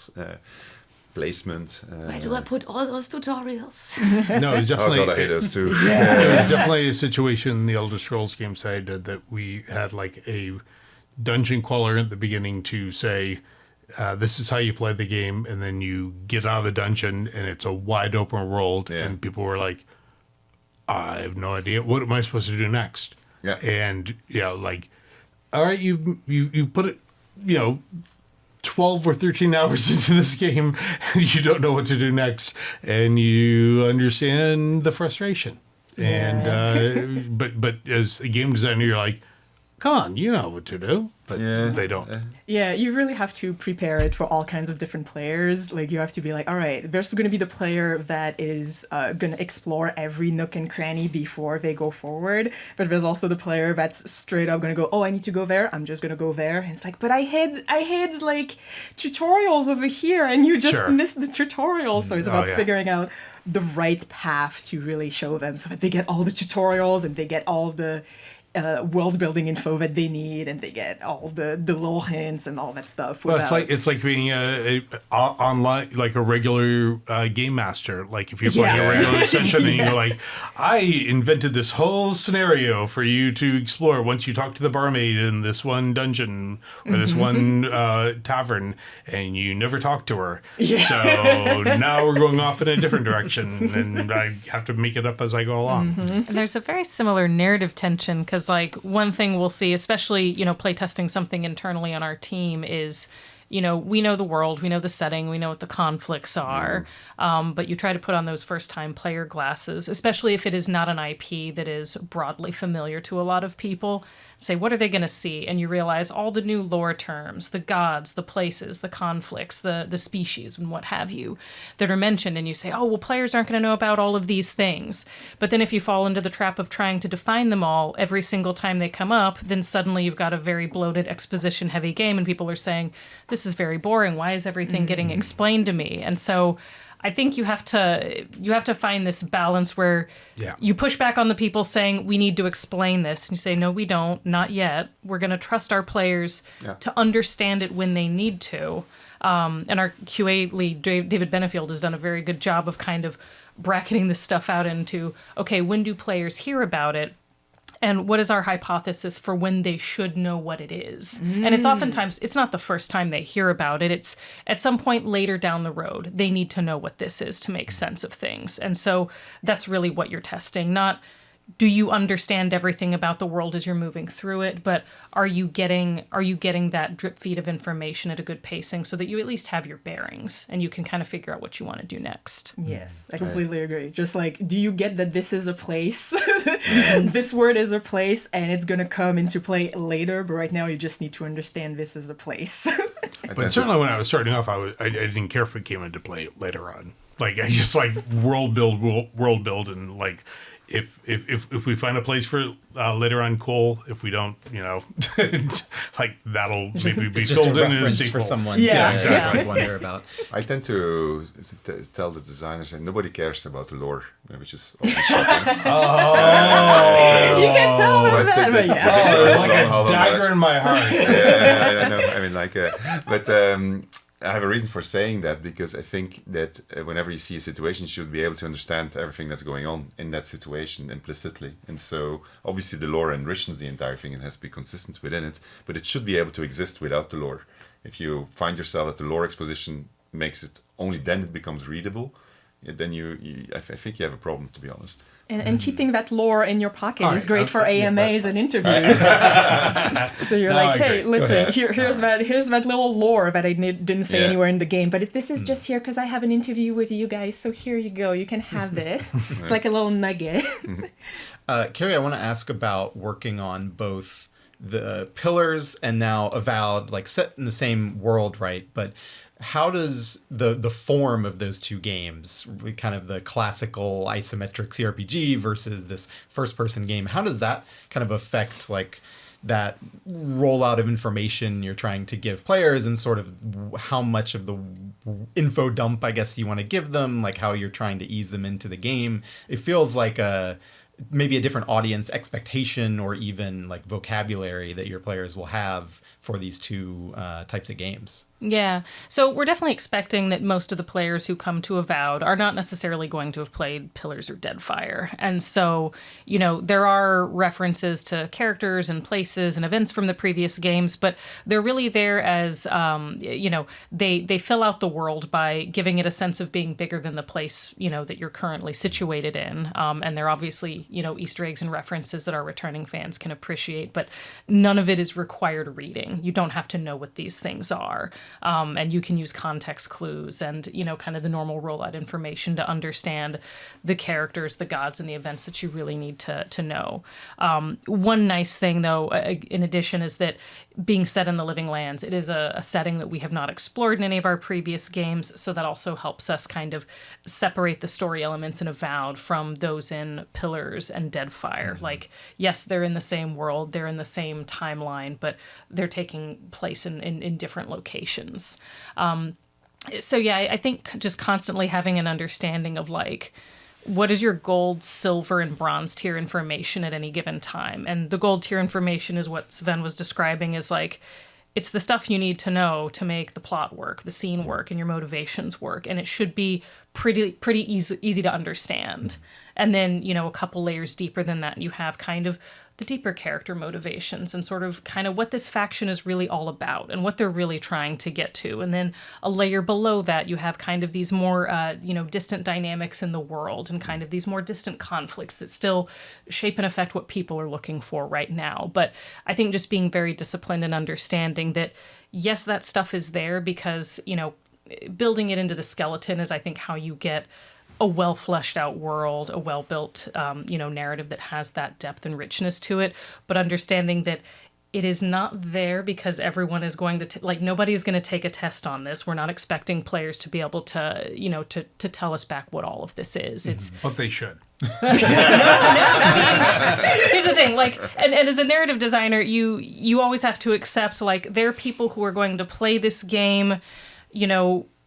[SPEAKER 5] placement.
[SPEAKER 6] Where do I put all those tutorials?
[SPEAKER 4] No, it's definitely.
[SPEAKER 5] Oh God, I hate those too.
[SPEAKER 4] There was definitely a situation in the Elder Scrolls games I did that we had like a dungeon crawler at the beginning to say, this is how you play the game, and then you get out of the dungeon and it's a wide open world, and people were like, I have no idea, what am I supposed to do next?
[SPEAKER 5] Yeah.
[SPEAKER 4] And like, all right, you put it 12 or 13 hours into this game and you don't know what to do next, and you understand the frustration. And but as a game designer, you're like, come on, you know what to do, but they don't.
[SPEAKER 8] Yeah, you really have to prepare it for all kinds of different players. Like, you have to be like, all right, there's going to be the player that is going to explore every nook and cranny before they go forward. But there's also the player that's straight up going to go, oh, I need to go there. I'm just going to go there. And it's like, but I had like tutorials over here and you just missed the tutorials. So it's about figuring out the right path to really show them so that they get all the tutorials and they get all the world building info that they need, and they get all the little hints and all that stuff.
[SPEAKER 4] Well, it's like being online, like a regular game master. Like if you're playing a regular session and you're like, I invented this whole scenario for you to explore once you talk to the barmaid in this one dungeon or this one tavern, and you never talk to her. So now we're going off in a different direction, and I have to make it up as I go along.
[SPEAKER 7] And there's a very similar narrative tension because, like, one thing we'll see, especially, playtesting something internally on our team is, we know the world, we know the setting, we know what the conflicts are, but you try to put on those first-time player glasses, especially if it is not an IP that is broadly familiar to a lot of people. Say, what are they going to see? And you realize all the new lore terms, the gods, the places, the conflicts, the species, and what have you, that are mentioned. And you say, oh, well, players aren't going to know about all of these things. But then if you fall into the trap of trying to define them all every single time they come up, then suddenly you've got a very bloated, exposition-heavy game, and people are saying, this is very boring. Why is everything getting explained to me? And so I think you have to find this balance where you push back on the people saying we need to explain this, and you say no, we don't, not yet. We're going to trust our players to understand it when they need to. And our QA lead, David Benefield, has done a very good job of kind of bracketing this stuff out into, okay, when do players hear about it? And what is our hypothesis for when they should know what it is? And it's oftentimes, it's not the first time they hear about it. It's at some point later down the road, they need to know what this is to make sense of things. And so that's really what you're testing. Not do you understand everything about the world as you're moving through it, but are you getting that drip feed of information at a good pacing so that you at least have your bearings and you can kind of figure out what you want to do next?
[SPEAKER 8] Yes, I completely agree. Just like, do you get that this is a place? This word is a place and it's going to come into play later, but right now you just need to understand this is a place.
[SPEAKER 4] But certainly when I was starting off, I didn't care if it came into play later on. Like, I just like world build, and like, if we find a place for later on, cool. If we don't, like that'll maybe be filled in a sequel
[SPEAKER 9] for someone.
[SPEAKER 4] exactly.
[SPEAKER 9] To wonder about.
[SPEAKER 5] I tend to tell the designers that nobody cares about the lore, which is often shocking.
[SPEAKER 8] You can tell them that, but
[SPEAKER 4] like a dagger in my heart.
[SPEAKER 5] I know. I mean, but I have a reason for saying that, because I think that whenever you see a situation, you should be able to understand everything that's going on in that situation implicitly. And so obviously the lore enriches the entire thing and has to be consistent within it, but it should be able to exist without the lore. If you find yourself that the lore exposition makes it, only then it becomes readable, then I think you have a problem, to be honest.
[SPEAKER 8] And keeping that lore in your pocket is great for AMAs and interviews. So you're like, hey, listen, here's that little lore that I didn't say anywhere in the game, but this is just here because I have an interview with you guys, so here you go, you can have it. It's like a little nugget.
[SPEAKER 9] Carrie, I want to ask about working on both the Pillars and now Avowed, like set in the same world, right? But how does the form of those two games, kind of the classical isometric CRPG versus this first-person game, how does that kind of affect like that rollout of information you're trying to give players, and sort of how much of the info dump, I guess, you want to give them, like how you're trying to ease them into the game? It feels like maybe a different audience expectation or even like vocabulary that your players will have for these two types of games.
[SPEAKER 7] Yeah. So we're definitely expecting that most of the players who come to Avowed are not necessarily going to have played Pillars or Deadfire. And so, there are references to characters and places and events from the previous games, but they're really there as, they fill out the world by giving it a sense of being bigger than the place, that you're currently situated in. And they're obviously, Easter eggs and references that our returning fans can appreciate, but none of it is required reading. You don't have to know what these things are. And you can use context clues and, kind of the normal rollout information to understand the characters, the gods, and the events that you really need to know. One nice thing, though, in addition, is that being set in the Living Lands, it is a setting that we have not explored in any of our previous games, so that also helps us kind of separate the story elements in Avowed from those in Pillars and Deadfire. Mm-hmm. Like, yes, they're in the same world, they're in the same timeline, but they're taking place in different locations. So yeah, I think just constantly having an understanding of like, what is your gold, silver, and bronze tier information at any given time? And the gold tier information is what Sven was describing as like, it's the stuff you need to know to make the plot work, the scene work, and your motivations work. And it should be pretty easy to understand. And then, a couple layers deeper than that, you have kind of the deeper character motivations and sort of kind of what this faction is really all about and what they're really trying to get to. And then a layer below that, you have kind of these more, distant dynamics in the world and kind of these more distant conflicts that still shape and affect what people are looking for right now. But I think just being very disciplined and understanding that, yes, that stuff is there because, building it into the skeleton is, I think, how you get a well fleshed out world, a well built, narrative that has that depth and richness to it, but understanding that it is not there because everyone is going to nobody is going to take a test on this. We're not expecting players to be able to, to tell us back what all of this is. It's
[SPEAKER 4] but they should.
[SPEAKER 7] Here's the thing, and as a narrative designer, you always have to accept there are people who are going to play this game,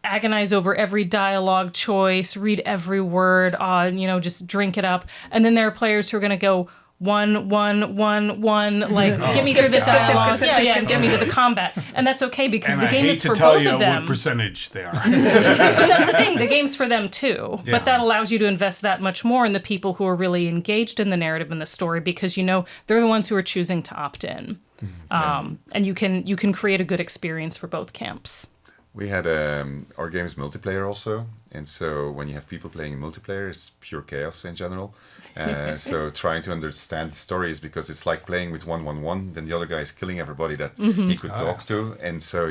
[SPEAKER 7] agonize over every dialogue choice, read every word, just drink it up. And then there are players who are going to go, one, like, get me through the dialogue. Get me to the combat. And that's okay because the game is for both of them.
[SPEAKER 4] I hate to tell you what percentage they are.
[SPEAKER 7] But that's the thing, the game's for them too.
[SPEAKER 4] Yeah.
[SPEAKER 7] But that allows you to invest that much more in the people who are really engaged in the narrative and the story because they're the ones who are choosing to opt in. And you can create a good experience for both camps.
[SPEAKER 5] We had our game is multiplayer also, and so when you have people playing in multiplayer, it's pure chaos in general. So trying to understand the story is because it's like playing with 1-1-1, then the other guy is killing everybody that he could talk to, and so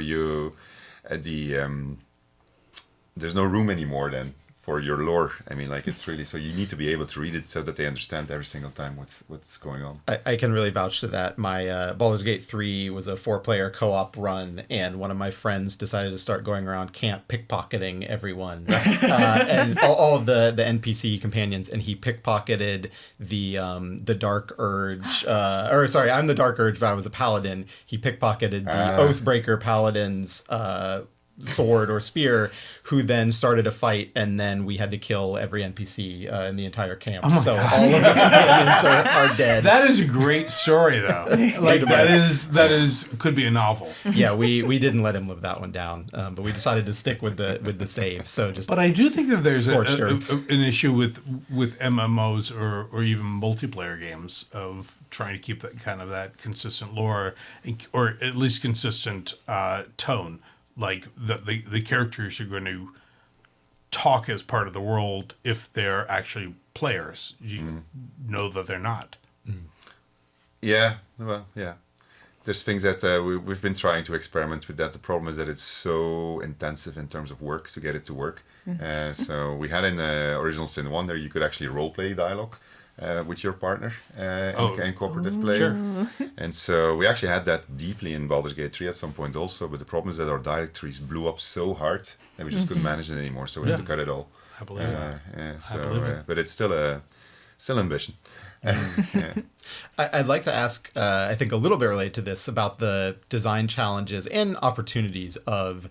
[SPEAKER 5] there's no room anymore then for your lore. I mean, like, it's really, so you need to be able to read it so that they understand every single time what's going on.
[SPEAKER 9] I can really vouch to that. My Baldur's Gate 3 was a 4-player co-op run, and one of my friends decided to start going around camp pickpocketing everyone and all of the NPC companions, and he pickpocketed the Dark Urge. I'm the Dark Urge, but I was a paladin. He pickpocketed the Oathbreaker paladin's sword or spear, who then started a fight, and then we had to kill every NPC in the entire camp. All of the companions are dead.
[SPEAKER 4] That is a great story, though. Like that is could be a novel.
[SPEAKER 9] Yeah, we didn't let him live that one down, but we decided to stick with the save. So
[SPEAKER 4] but I do think that there's an issue with MMOs or even multiplayer games of trying to keep that consistent lore or at least consistent tone. Like the characters are going to talk as part of the world if they're actually players. You know that they're not.
[SPEAKER 5] Yeah, well, yeah. There's things that we've been trying to experiment with that. The problem is that it's so intensive in terms of work to get it to work. So we had in the original Sin 1 there you could actually roleplay dialogue with your partner in cooperative play.
[SPEAKER 4] Sure.
[SPEAKER 5] And so we actually had that deeply in Baldur's Gate 3 at some point also, but the problem is that our directories blew up so hard that we just couldn't manage it anymore, so we had to cut it all.
[SPEAKER 4] I believe it.
[SPEAKER 5] I believe it. But it's still ambition.
[SPEAKER 9] I'd like to ask, I think a little bit related to this, about the design challenges and opportunities of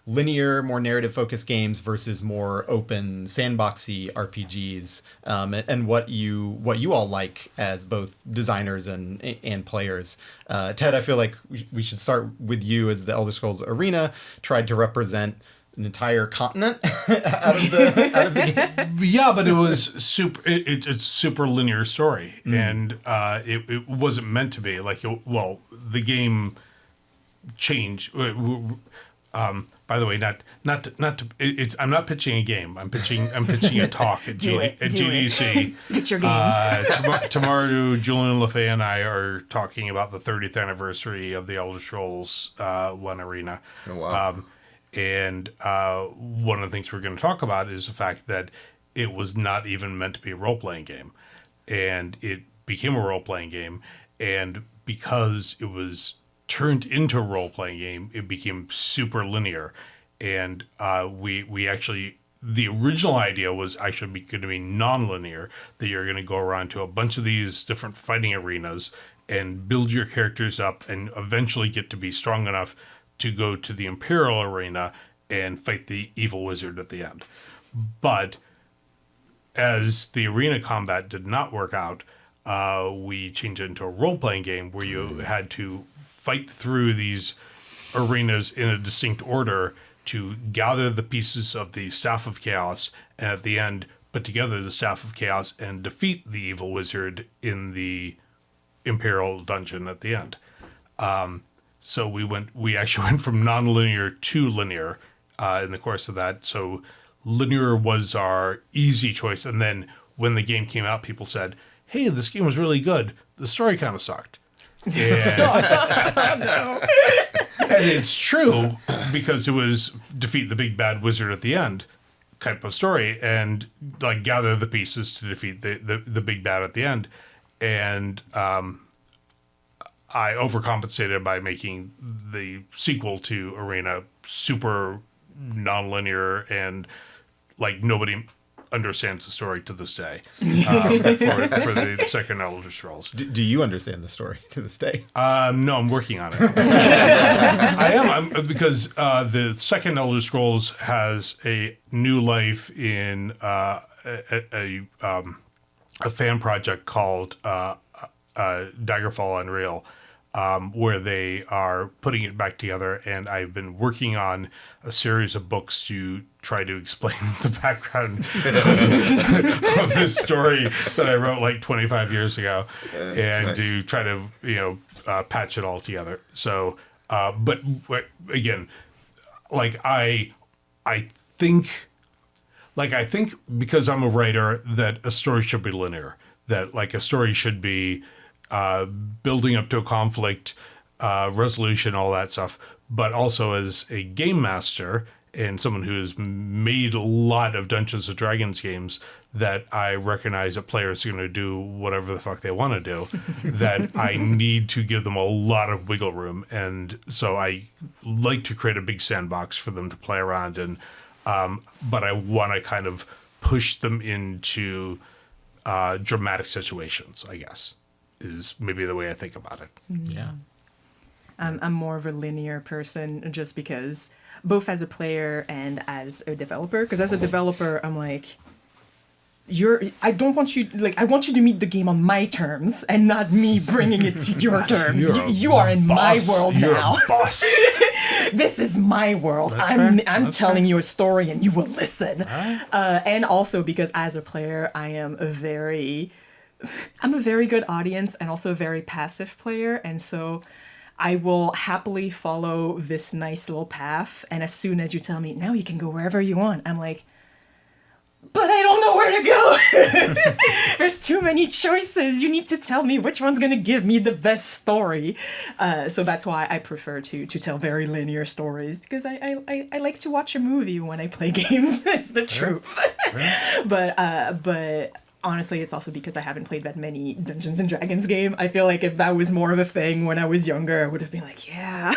[SPEAKER 9] linear, more narrative-focused games versus more open, sandboxy RPGs, and what you all like as both designers and players. Ted, I feel like we should start with you, as the Elder Scrolls Arena tried to represent an entire continent out of the game.
[SPEAKER 4] Yeah, but it was super. It's a super linear story, and it wasn't meant to be like. The game changed. By the way, I'm not pitching a game. I'm pitching a talk at GDC.
[SPEAKER 8] Pitch your game.
[SPEAKER 4] Tomorrow, Julian LaFay and I are talking about the 30th anniversary of the Elder Scrolls 1 Arena.
[SPEAKER 5] Oh, wow.
[SPEAKER 4] And one of the things we're going to talk about is the fact that it was not even meant to be a role-playing game. And it became a role-playing game. And because it was turned into a role-playing game, it became super linear. And we actually, the original idea was actually going to be non-linear, that you're going to go around to a bunch of these different fighting arenas and build your characters up and eventually get to be strong enough to go to the Imperial arena and fight the evil wizard at the end. But as the arena combat did not work out, we changed it into a role-playing game where you had to fight through these arenas in a distinct order to gather the pieces of the Staff of Chaos, and at the end put together the Staff of Chaos and defeat the evil wizard in the Imperial dungeon at the end. So we actually went from non-linear to linear in the course of that. So linear was our easy choice, and then when the game came out, people said, "Hey, this game was really good. The story kind of sucked." And it's true, because it was defeat the big bad wizard at the end type of story, and like gather the pieces to defeat the big bad at the end. And I overcompensated by making the sequel to Arena super non-linear, and like nobody understands the story to this day for the second Elder Scrolls.
[SPEAKER 9] Do you understand the story to this day?
[SPEAKER 4] No, I'm working on it. I am because the second Elder Scrolls has a new life in a fan project called Daggerfall Unreal, where they are putting it back together, and I've been working on a series of books to try to explain the background of this story that I wrote like 25 years ago, and
[SPEAKER 5] nice.
[SPEAKER 4] to try to patch it all together. So, but again, like I think because I'm a writer that a story should be linear, that like a story should be building up to a conflict, resolution, all that stuff. But also as a game master and someone who has made a lot of Dungeons & Dragons games, that I recognize that players are going to do whatever the fuck they want to do, that I need to give them a lot of wiggle room. And so I like to create a big sandbox for them to play around in. But I want to kind of push them into dramatic situations, I guess, is maybe the way I think about it.
[SPEAKER 9] Yeah.
[SPEAKER 8] I'm more of a linear person just because both as a player and as a developer. Because as a developer, I'm like, I don't want you, like, I want you to meet the game on my terms and not me bringing it to your terms. You are in my world
[SPEAKER 4] You're
[SPEAKER 8] now.
[SPEAKER 4] a boss.
[SPEAKER 8] This is my world. I'm telling you a story and you will listen. And also because as a player, I'm a very good audience and also a very passive player. And so I will happily follow this nice little path. And as soon as you tell me, now you can go wherever you want, I'm like, but I don't know where to go. There's too many choices. You need to tell me which one's going to give me the best story. So that's why I prefer to tell very linear stories, because I like to watch a movie when I play games. It's the truth. But honestly, it's also because I haven't played that many Dungeons & Dragons game. I feel like if that was more of a thing when I was younger, I would have been like, yeah.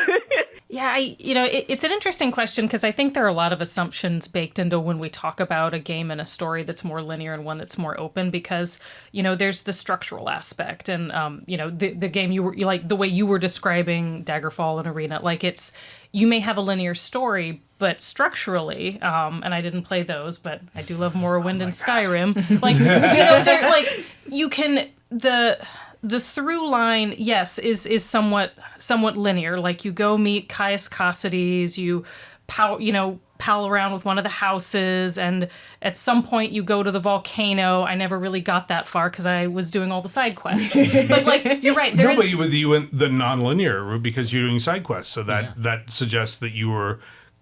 [SPEAKER 7] Yeah, it's an interesting question because I think there are a lot of assumptions baked into when we talk about a game and a story that's more linear and one that's more open, because, there's the structural aspect and, the game you like the way you were describing Daggerfall and Arena, like you may have a linear story, but structurally, and I didn't play those, but I do love Morrowind and Skyrim. Like, they're like, you can, the through line, yes, is somewhat linear. Like you go meet Caius Cosides, you pal around with one of the houses, and at some point you go to the volcano. I never really got that far because I was doing all the side quests. But like you're right,
[SPEAKER 4] But you went the non-linear route because you're doing side quests, so that suggests that you were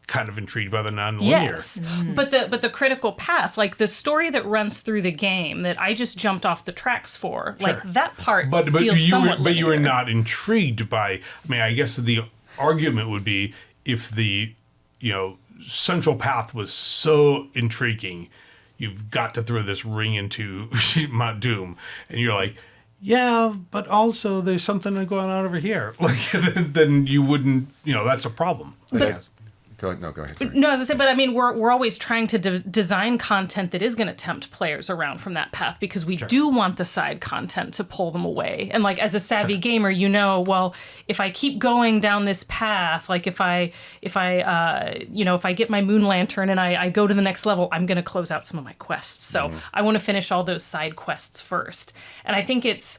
[SPEAKER 4] kind of intrigued by the non-linear.
[SPEAKER 7] Yes, but the critical path, like the story that runs through the game that I just jumped off the tracks for, like that part feels somewhat linear.
[SPEAKER 4] But you were not intrigued by, I guess the argument would be if the, central path was so intriguing, you've got to throw this ring into Mount Doom, and you're like, yeah, but also there's something going on over here. Like, then you wouldn't, that's a problem, I guess.
[SPEAKER 5] Go ahead. Sorry.
[SPEAKER 7] No, as I said, but we're always trying to design content that is going to tempt players around from that path, because we do want the side content to pull them away. And like as a savvy gamer, well, if I keep going down this path, like if I get my moon lantern and I go to the next level, I'm going to close out some of my quests. So I want to finish all those side quests first. And I think it's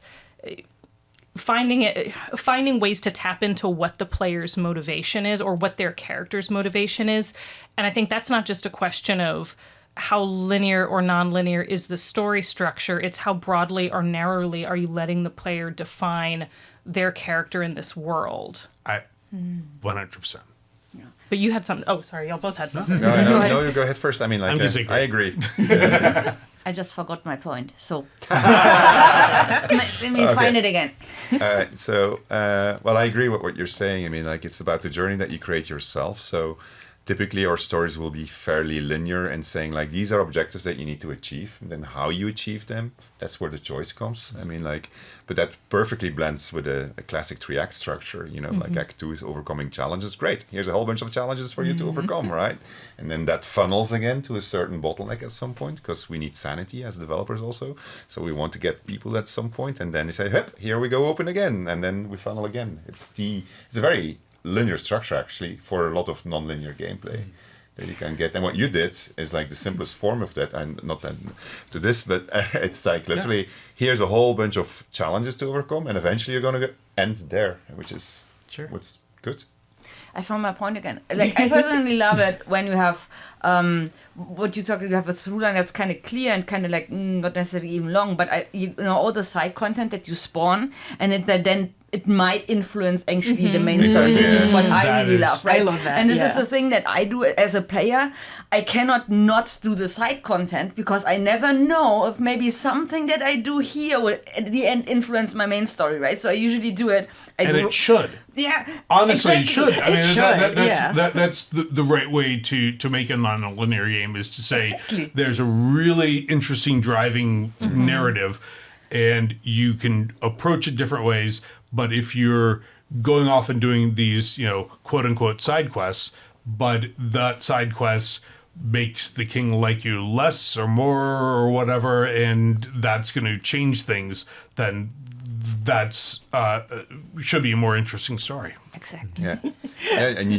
[SPEAKER 7] finding ways to tap into what the player's motivation is or what their character's motivation is. And I think that's not just a question of how linear or non-linear is the story structure. It's how broadly or narrowly are you letting the player define their character in this world.
[SPEAKER 4] 100%.
[SPEAKER 7] But you had something. Oh, sorry. Y'all both had something.
[SPEAKER 5] No, you go ahead first. I agree.
[SPEAKER 6] I just forgot my point, so let me find it again.
[SPEAKER 5] Well, I agree with what you're saying. It's about the journey that you create yourself. So typically our stories will be fairly linear and saying like these are objectives that you need to achieve, and then how you achieve them, that's where the choice comes. I mean, like, but that perfectly blends with a classic 3-act structure, you know, like Act 2 is overcoming challenges. Great, here's a whole bunch of challenges for you to overcome, right? And then that funnels again to a certain bottleneck at some point, because we need sanity as developers also. So we want to get people at some point, and then they say, "Hup, here we go, open again," and then we funnel again. It's a very linear structure actually for a lot of non-linear gameplay that you can get. And what you did is like the simplest form of that, and not that to this, but it's like literally here's a whole bunch of challenges to overcome, and eventually you're going to end there, which is what's good.
[SPEAKER 6] I found my point again. Like, I personally love it when you have what you talk. You have a through line that's kind of clear and kind of like not necessarily even long, but you know all the side content that you spawn, and then it might influence actually the main story. This is what I really love, right?
[SPEAKER 8] I love that.
[SPEAKER 6] And this is the thing that I do as a player. I cannot not do the side content because I never know if maybe something that I do here will at the end influence my main story, right? So I usually do it.
[SPEAKER 4] It should.
[SPEAKER 6] Yeah.
[SPEAKER 4] Honestly,
[SPEAKER 6] exactly.
[SPEAKER 4] it should. I mean,
[SPEAKER 8] should,
[SPEAKER 4] that's the right way to make a non-linear game, is to say there's a really interesting driving narrative, and you can approach it different ways. But if you're going off and doing these, you know, quote unquote side quests, but that side quest makes the king like you less or more or whatever, and that's going to change things, then that's should be a more interesting story.
[SPEAKER 6] Exactly.
[SPEAKER 5] Yeah. And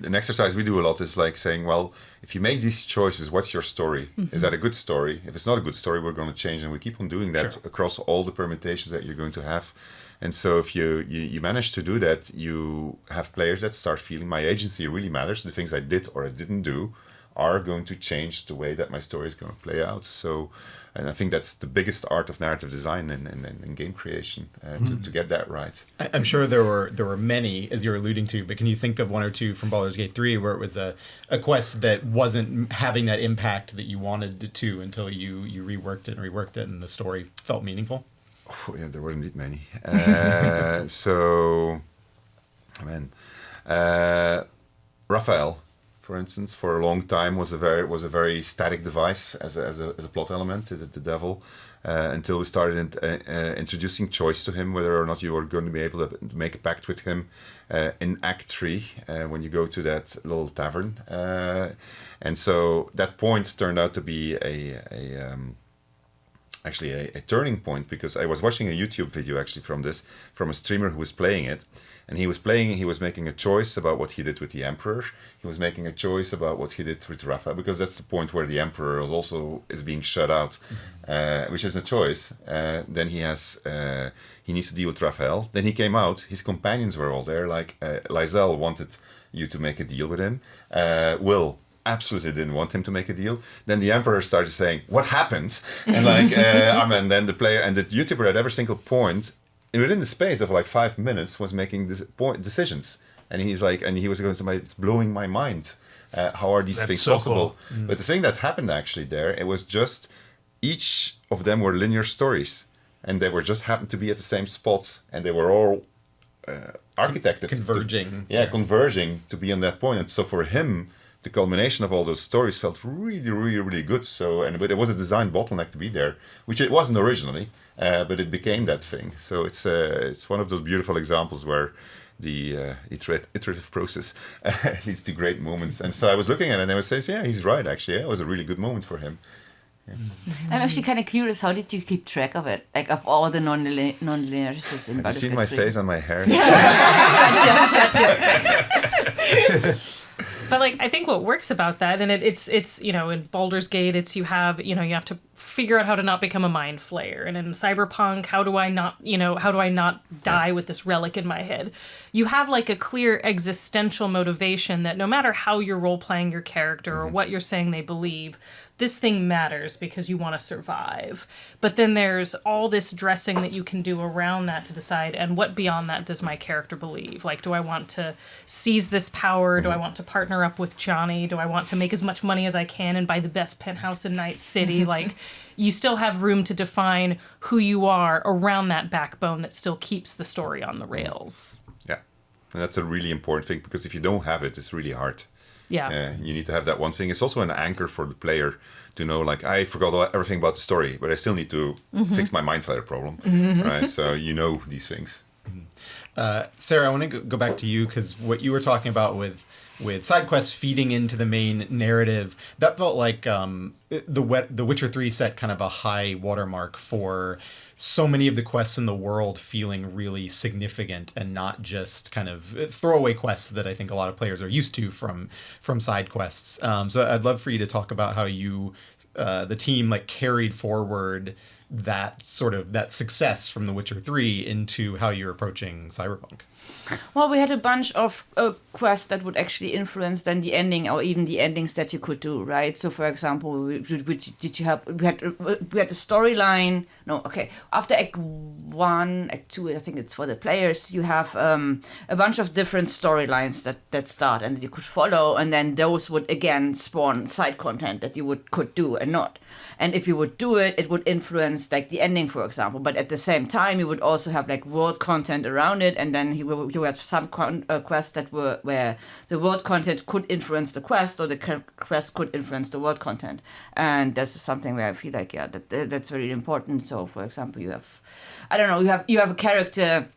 [SPEAKER 5] an exercise we do a lot is like saying, well, if you make these choices, what's your story? Is that a good story? If it's not a good story, we're going to change, and we keep on doing that across all the permutations that you're going to have. And so if you manage to do that, you have players that start feeling my agency really matters. The things I did or I didn't do are going to change the way that my story is going to play out. So, and I think that's the biggest art of narrative design and game creation, to get that right.
[SPEAKER 9] I'm sure there were many, as you're alluding to, but can you think of one or two from Baldur's Gate 3 where it was a quest that wasn't having that impact that you wanted it to until you reworked it and the story felt meaningful?
[SPEAKER 5] Oh, yeah, there were indeed many. Raphael, for instance, for a long time was a very static device as a plot element, the devil, until we started introducing choice to him, whether or not you were going to be able to make a pact with him in Act 3 when you go to that little tavern, and so that point turned out to be actually a turning point, because I was watching a YouTube video actually from a streamer who was playing it, and he was making a choice about what he did with the Emperor. He was making a choice about what he did with Raphael, because that's the point where the Emperor is being shut out, which is a choice. Then he needs to deal with Raphael. Then he came out, his companions were all there, like Lysel wanted you to make a deal with him. Will absolutely didn't want him to make a deal. Then the Emperor started saying, "What happened?" And like, then the player and the YouTuber at every single point, within the space of like 5 minutes, was making decisions. And he was going to say, "It's blowing my mind. How are these things possible?" Cool. But the thing that happened actually there, it was just each of them were linear stories, and they were just happened to be at the same spot, and they were all architected converging to be on that point. And so for him, the culmination of all those stories felt really, really, really good. So, but it was a design bottleneck to be there, which it wasn't originally, but it became that thing. So it's one of those beautiful examples where the iterative process leads to great moments. And so I was looking at it and I was saying, yeah, he's right, actually. Yeah, it was a really good moment for him. Yeah.
[SPEAKER 6] I'm actually kind of curious, how did you keep track of it? Like, of all the non-linearities in Baldur's Gate 3?
[SPEAKER 5] Have you seen my face on my hair?
[SPEAKER 6] Gotcha.
[SPEAKER 7] But like, I think what works about that, and it's in Baldur's Gate, it's you have to figure out how to not become a mind flayer, and in Cyberpunk, how do I not die with this relic in my head? You have like a clear existential motivation that no matter how you're role playing your character or what you're saying they believe, this thing matters because you want to survive. But then there's all this dressing that you can do around that to decide, and what beyond that does my character believe? Like, do I want to seize this power? Do I want to partner up with Johnny? Do I want to make as much money as I can and buy the best penthouse in Night City? Like, you still have room to define who you are around that backbone that still keeps the story on the rails.
[SPEAKER 5] Yeah, and that's a really important thing, because if you don't have it, it's really hard.
[SPEAKER 7] Yeah.
[SPEAKER 5] You need to have that one thing. It's also an anchor for the player to know, like, I forgot everything about the story, but I still need to fix my mind flayer problem, right? So you know these things.
[SPEAKER 9] Sarah, I want to go back to you because what you were talking about with side quests feeding into the main narrative, that felt like the Witcher 3 set kind of a high watermark for so many of the quests in the world feeling really significant and not just kind of throwaway quests that I think a lot of players are used to from side quests. So I'd love for you to talk about how you, the team, like carried forward that success from The Witcher 3 into how you're approaching Cyberpunk.
[SPEAKER 6] Well, we had a bunch of quests that would actually influence then the ending, or even the endings that you could do, right? So, for example, we had the storyline. No, okay. After Act 1, Act 2, I think it's for the players. You have a bunch of different storylines that start and that you could follow, and then those would again spawn side content that you could do and not. And if you would do it, it would influence like the ending, for example. But at the same time, you would also have like world content around it, and then you had some quests that were where the world content could influence the quest, or the quest could influence the world content. And this is something where I feel like that's very important. So, for example, you have a character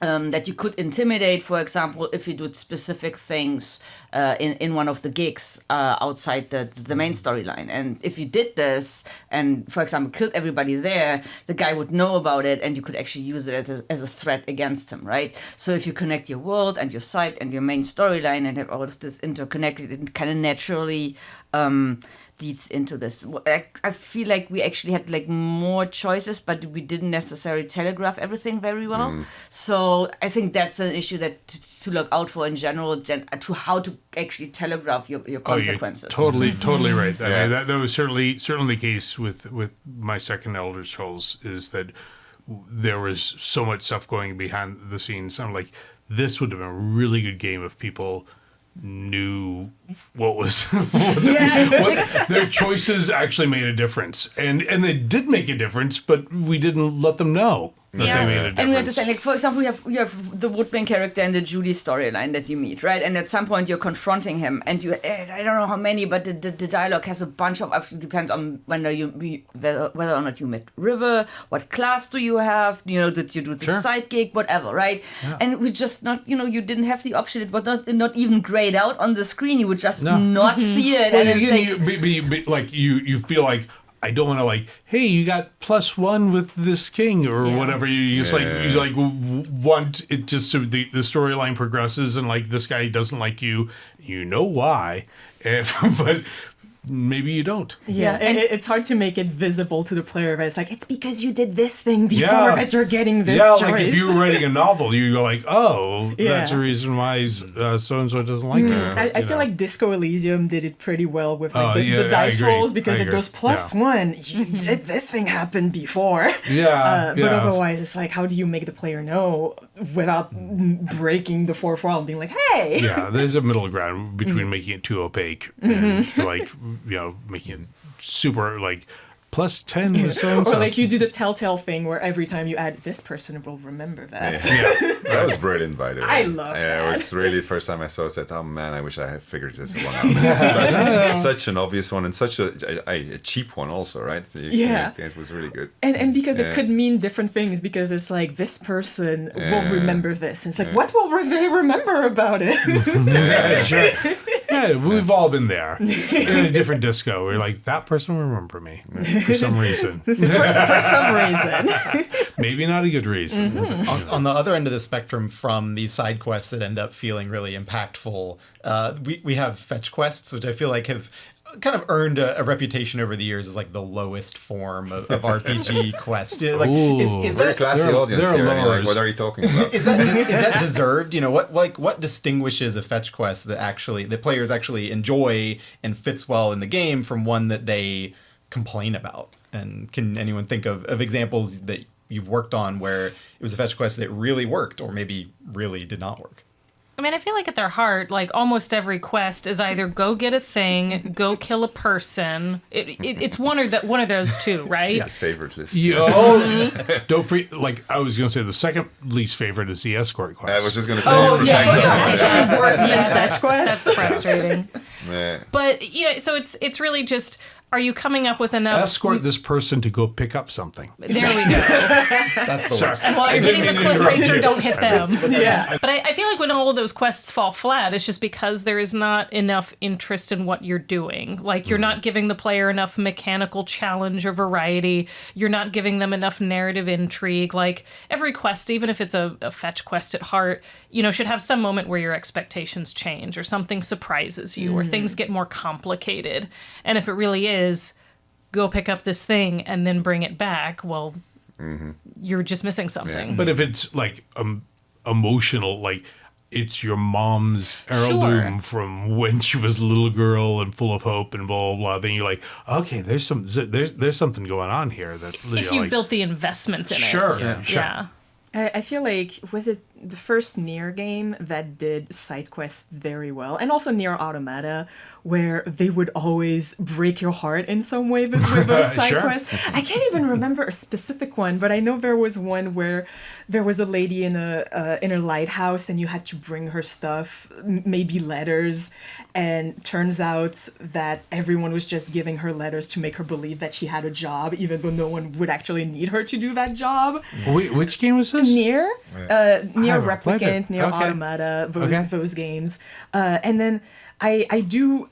[SPEAKER 6] that you could intimidate, for example, if you do specific things in one of the gigs outside the main storyline. And if you did this and, for example, killed everybody there, the guy would know about it and you could actually use it as a threat against him, right? So if you connect your world and your site and your main storyline and have all of this interconnected, it kind of naturally leads into this. I feel like we actually had like more choices, but we didn't necessarily telegraph everything very well. So I think that's an issue that to look out for in general, to how to actually telegraph your consequences.
[SPEAKER 4] Totally right. I mean, that was certainly the case with my second Elder Scrolls, is that there was so much stuff going behind the scenes. I'm like, this would have been a really good game if people knew what their choices actually made a difference, and they did make a difference, but we didn't let them know that they made a difference.
[SPEAKER 6] And we understand, like, for example, you have the Woodbine character and the Judy storyline that you meet, right? And at some point you're confronting him, and I don't know how many, but the dialogue has a bunch of, actually depends on whether or not you met River, what class do you have, did you do the side gig, whatever, right? Yeah. And we just not, you didn't have the option. It was not even grayed out on the screen. You would just not see it.
[SPEAKER 4] Well,
[SPEAKER 6] and
[SPEAKER 4] you feel like, I don't want to, like, hey, you got +1 with this king or whatever. You want it just to the storyline progresses, and like this guy doesn't like you. You know why, but maybe you don't.
[SPEAKER 8] Yeah, it's hard to make it visible to the player, but it's like, it's because you did this thing before that you're getting this choice.
[SPEAKER 4] Like if you were writing a novel, you go like, that's the reason why so-and-so doesn't like it.
[SPEAKER 8] I feel like Disco Elysium did it pretty well with the dice rolls, because it goes +1. You did this thing happen before. But otherwise, it's like, how do you make the player know without breaking the fourth wall and being like, hey?
[SPEAKER 4] Yeah, there's a middle ground between making it too opaque and like, making it super like +10 or so.
[SPEAKER 8] Or like you do the telltale thing where every time you add, this person will remember that.
[SPEAKER 5] That was brilliant, by the way.
[SPEAKER 8] I love that.
[SPEAKER 5] It was really the first time I saw it, I said, oh man, I wish I had figured this one out. Such an obvious one, and such a cheap one also, right? It was really good.
[SPEAKER 8] And because it could mean different things, because it's like, this person will remember this. And it's like, what will they remember about it?
[SPEAKER 4] Sure. Yeah, we've all been there in a different disco. We're like, that person will remember me for some reason.
[SPEAKER 8] for some reason.
[SPEAKER 4] Maybe not a good reason.
[SPEAKER 9] On the other end of the spectrum from these side quests that end up feeling really impactful, we have fetch quests, which I feel like have kind of earned a reputation over the years as like the lowest form of RPG quest. Like, is
[SPEAKER 5] very
[SPEAKER 9] that
[SPEAKER 5] classy audience here? Like, what are you talking about?
[SPEAKER 9] Is that deserved? What distinguishes a fetch quest that players actually enjoy and fits well in the game from one that they complain about? And can anyone think of examples that you've worked on where it was a fetch quest that really worked or maybe really did not work?
[SPEAKER 7] I mean, I feel like at their heart, like almost every quest is either go get a thing, go kill a person. It's one of those two, right?
[SPEAKER 5] Yeah, favorite list.
[SPEAKER 4] Don't forget. Like I was going to say, the second least favorite is the escort quest.
[SPEAKER 5] I was just going to say.
[SPEAKER 8] Oh yeah, those are
[SPEAKER 5] Exactly.
[SPEAKER 8] actually worse than fetch quests.
[SPEAKER 7] That's frustrating.
[SPEAKER 5] Yeah.
[SPEAKER 7] But so it's really just, are you coming up with enough?
[SPEAKER 4] Escort this person to go pick up something.
[SPEAKER 7] There we go.
[SPEAKER 9] That's the worst.
[SPEAKER 7] And while you're hitting the cliff racer, don't hit them.
[SPEAKER 8] Yeah.
[SPEAKER 7] But I feel like when all of those quests fall flat, it's just because there is not enough interest in what you're doing. Like, you're not giving the player enough mechanical challenge or variety. You're not giving them enough narrative intrigue. Like, every quest, even if it's a fetch quest at heart, should have some moment where your expectations change or something surprises you or things get more complicated. And if it really is, go pick up this thing and then bring it back, well, you're just missing something.
[SPEAKER 4] But if it's like emotional, like it's your mom's heirloom from when she was a little girl and full of hope and blah blah blah, then you're like, okay, there's something going on here that
[SPEAKER 7] if you built the investment in it.
[SPEAKER 4] Sure.
[SPEAKER 7] Yeah.
[SPEAKER 8] I feel like, was it the first Nier game that did side quests very well? And also Nier Automata, where they would always break your heart in some way with those side
[SPEAKER 4] Sure.
[SPEAKER 8] quests. I can't even remember a specific one, but I know there was one where there was a lady in a lighthouse and you had to bring her stuff, maybe letters, and turns out that everyone was just giving her letters to make her believe that she had a job, even though no one would actually need her to do that job.
[SPEAKER 4] Wait, which game was this?
[SPEAKER 8] Nier, Nier
[SPEAKER 4] haven't played
[SPEAKER 8] Replicant,
[SPEAKER 4] it.
[SPEAKER 8] Nier
[SPEAKER 4] Okay.
[SPEAKER 8] Automata,
[SPEAKER 4] Okay.
[SPEAKER 8] those games, and then I do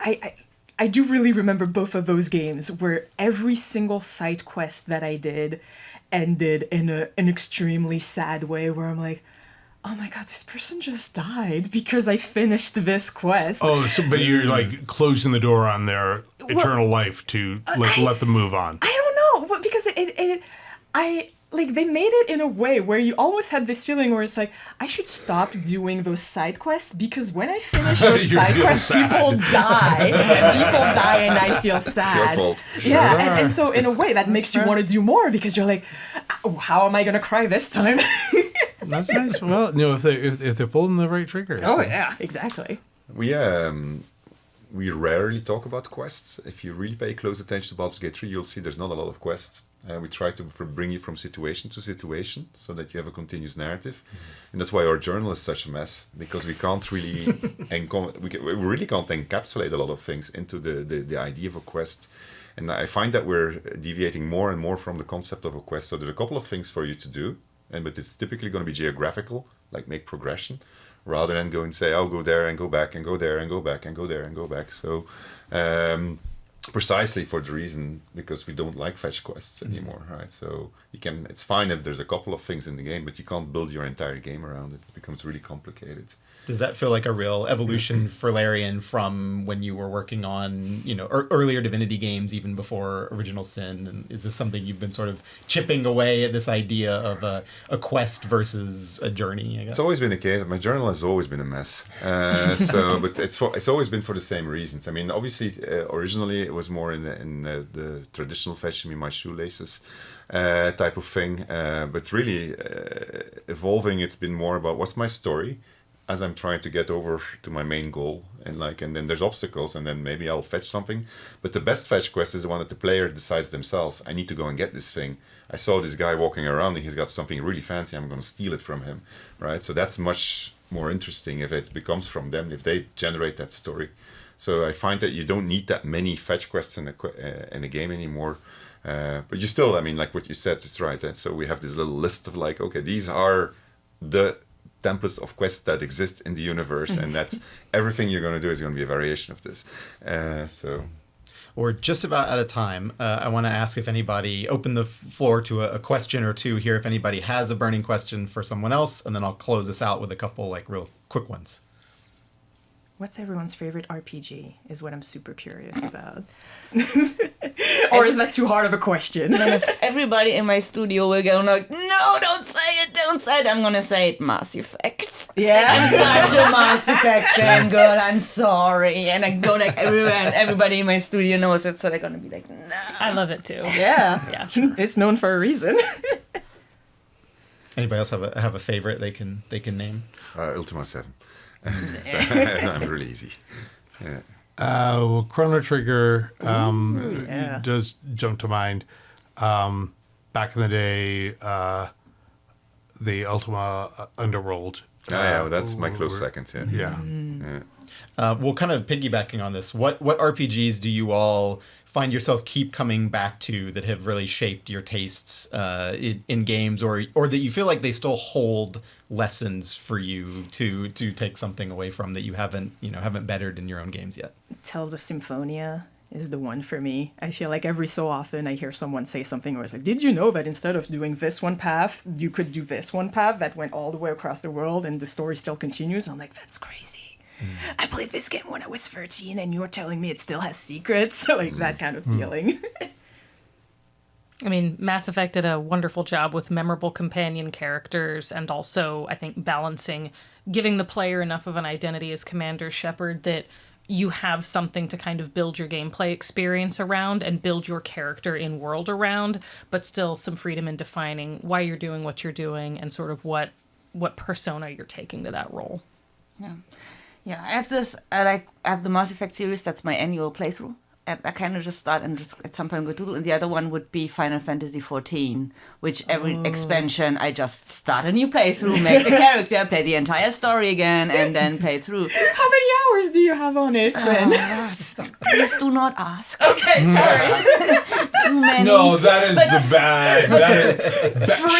[SPEAKER 8] really remember both of those games where every single side quest that I did ended in an extremely sad way, where I'm like, oh my god, this person just died because I finished this quest.
[SPEAKER 4] Oh, but you're like closing the door on their eternal life to let them move on.
[SPEAKER 8] I don't know, because they made it in a way where you almost had this feeling where it's like, I should stop doing those side quests because when I finish those
[SPEAKER 4] You
[SPEAKER 8] side
[SPEAKER 4] feel
[SPEAKER 8] quests,
[SPEAKER 4] sad.
[SPEAKER 8] people die and I feel sad.
[SPEAKER 5] It's your fault.
[SPEAKER 8] Yeah, and so in a way that makes you want to do more because you're like, oh, how am I going to cry this time?
[SPEAKER 4] That's nice. Well, if they're pulling the right triggers.
[SPEAKER 8] yeah, exactly.
[SPEAKER 5] We rarely talk about quests. If you really pay close attention to Baldur's Gate 3, you'll see there's not a lot of quests. We try to bring you from situation to situation so that you have a continuous narrative. And that's why our journal is such a mess, because we can't really we really can't encapsulate a lot of things into the idea of a quest. And I find that we're deviating more and more from the concept of a quest. So there's a couple of things for you to do, but it's typically going to be geographical, like make progression, rather than go and say, oh, go there and go back and go there and go back and go there and go back. So precisely for the reason because we don't like fetch quests anymore, right? So it's fine if there's a couple of things in the game, but you can't build your entire game around it. It becomes really complicated.
[SPEAKER 9] Does that feel like a real evolution for Larian from when you were working on, earlier Divinity games, even before Original Sin? And is this something you've been sort of chipping away at, this idea of a quest versus a journey, I guess?
[SPEAKER 5] It's always been the case. My journal has always been a mess. But it's always been for the same reasons. I mean, obviously, originally it was more in the traditional fashion, my shoelaces type of thing. But really, evolving, it's been more about what's my story as I'm trying to get over to my main goal, and then there's obstacles, and then maybe I'll fetch something. But the best fetch quest is the one that the player decides themselves. I need to go and get this thing. I saw this guy walking around and he's got something really fancy. I'm going to steal it from him, right? So that's much more interesting if it becomes from them, if they generate that story. So I find that you don't need that many fetch quests in a game anymore. But you still, like what you said is right. And so we have this little list of okay, these are the templates of quests that exist in the universe, and that's everything you're going to do is going to be a variation of this.
[SPEAKER 9] We're just about out of time. I want to ask if anybody, open the floor to a question or two here, if anybody has a burning question for someone else, and then I'll close this out with a couple real quick ones.
[SPEAKER 8] What's everyone's favorite RPG is what I'm super curious about. Or is that too hard of a question?
[SPEAKER 6] Then if everybody in my studio will go no, don't say it, I'm gonna say it, Mass Effect.
[SPEAKER 8] Yeah.
[SPEAKER 6] I'm such a Mass Effect fan, girl, I'm sorry. And I go everywhere and everybody in my studio knows it, so they're gonna be like, no.
[SPEAKER 7] I love it too.
[SPEAKER 8] Yeah.
[SPEAKER 7] Yeah, sure.
[SPEAKER 8] It's known for a reason.
[SPEAKER 9] Anybody else have a favorite they can name?
[SPEAKER 5] Ultima 7. I'm really easy. Yeah.
[SPEAKER 4] Well, Chrono Trigger does jump to mind. Back in the day, the Ultima Underworld.
[SPEAKER 5] Well, that's my close second. Yeah.
[SPEAKER 9] Well, kind of piggybacking on this, what RPGs do you all find yourself keep coming back to that have really shaped your tastes in games, or that you feel like they still hold lessons for you to take something away from that you haven't bettered in your own games yet?
[SPEAKER 8] Tales of Symphonia is the one for me. I feel like every so often I hear someone say something where it's like, did you know that instead of doing this one path, you could do this one path that went all the way across the world and the story still continues? I'm like, that's crazy. I played this game when I was 13 and you're telling me it still has secrets? Like that kind of feeling.
[SPEAKER 7] I mean, Mass Effect did a wonderful job with memorable companion characters and also, I think, balancing, giving the player enough of an identity as Commander Shepard that you have something to kind of build your gameplay experience around and build your character in world around, but still some freedom in defining why you're doing what you're doing and sort of what persona you're taking to that role.
[SPEAKER 6] Yeah, I have this. I have the Mass Effect series. That's my annual playthrough. I kind of just start and just at some point go to. And the other one would be Final Fantasy XIV, which every expansion I just start a new playthrough, make the character, play the entire story again, and then play through.
[SPEAKER 8] How many hours do you have on it, Swen?
[SPEAKER 6] Please do not ask.
[SPEAKER 8] Okay, sorry.
[SPEAKER 6] Too many.
[SPEAKER 4] No, that is the bad.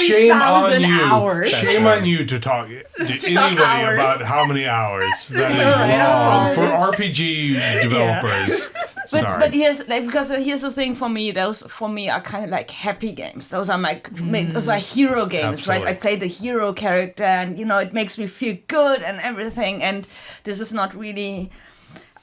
[SPEAKER 4] Shame on you.
[SPEAKER 8] hours.
[SPEAKER 4] Shame on you to talk to
[SPEAKER 8] talk
[SPEAKER 4] anybody
[SPEAKER 8] hours.
[SPEAKER 4] about how many hours. That is
[SPEAKER 8] all right, I'm
[SPEAKER 4] wrong. For RPG developers.
[SPEAKER 6] But here's the thing for me. Those for me are kind of like happy games. Those are those are hero games,
[SPEAKER 4] Absolutely.
[SPEAKER 6] right? I play the hero character, and it makes me feel good and everything. And this is not really.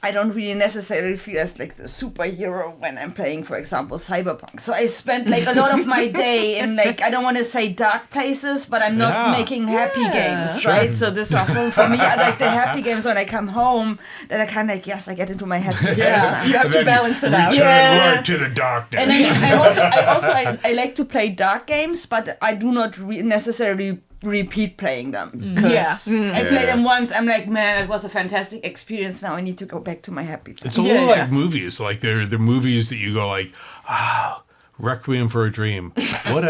[SPEAKER 6] I don't really necessarily feel as like the superhero when I'm playing, for example, Cyberpunk. So I spent like a lot of my day in like, I don't want to say dark places, but I'm not making happy games, right? So this are for me, I like the happy games when I come home, then I kind of like, yes, I get into my happy space.
[SPEAKER 8] Yeah, you have to balance it out.
[SPEAKER 4] Return right to the darkness.
[SPEAKER 6] And I like to play dark games, but I do not necessarily repeat playing them. I played them once. I'm like, man, it was a fantastic experience. Now I need to go back to my happy place.
[SPEAKER 4] It's a little like movies. Like they're movies that you go like, Requiem for a Dream. What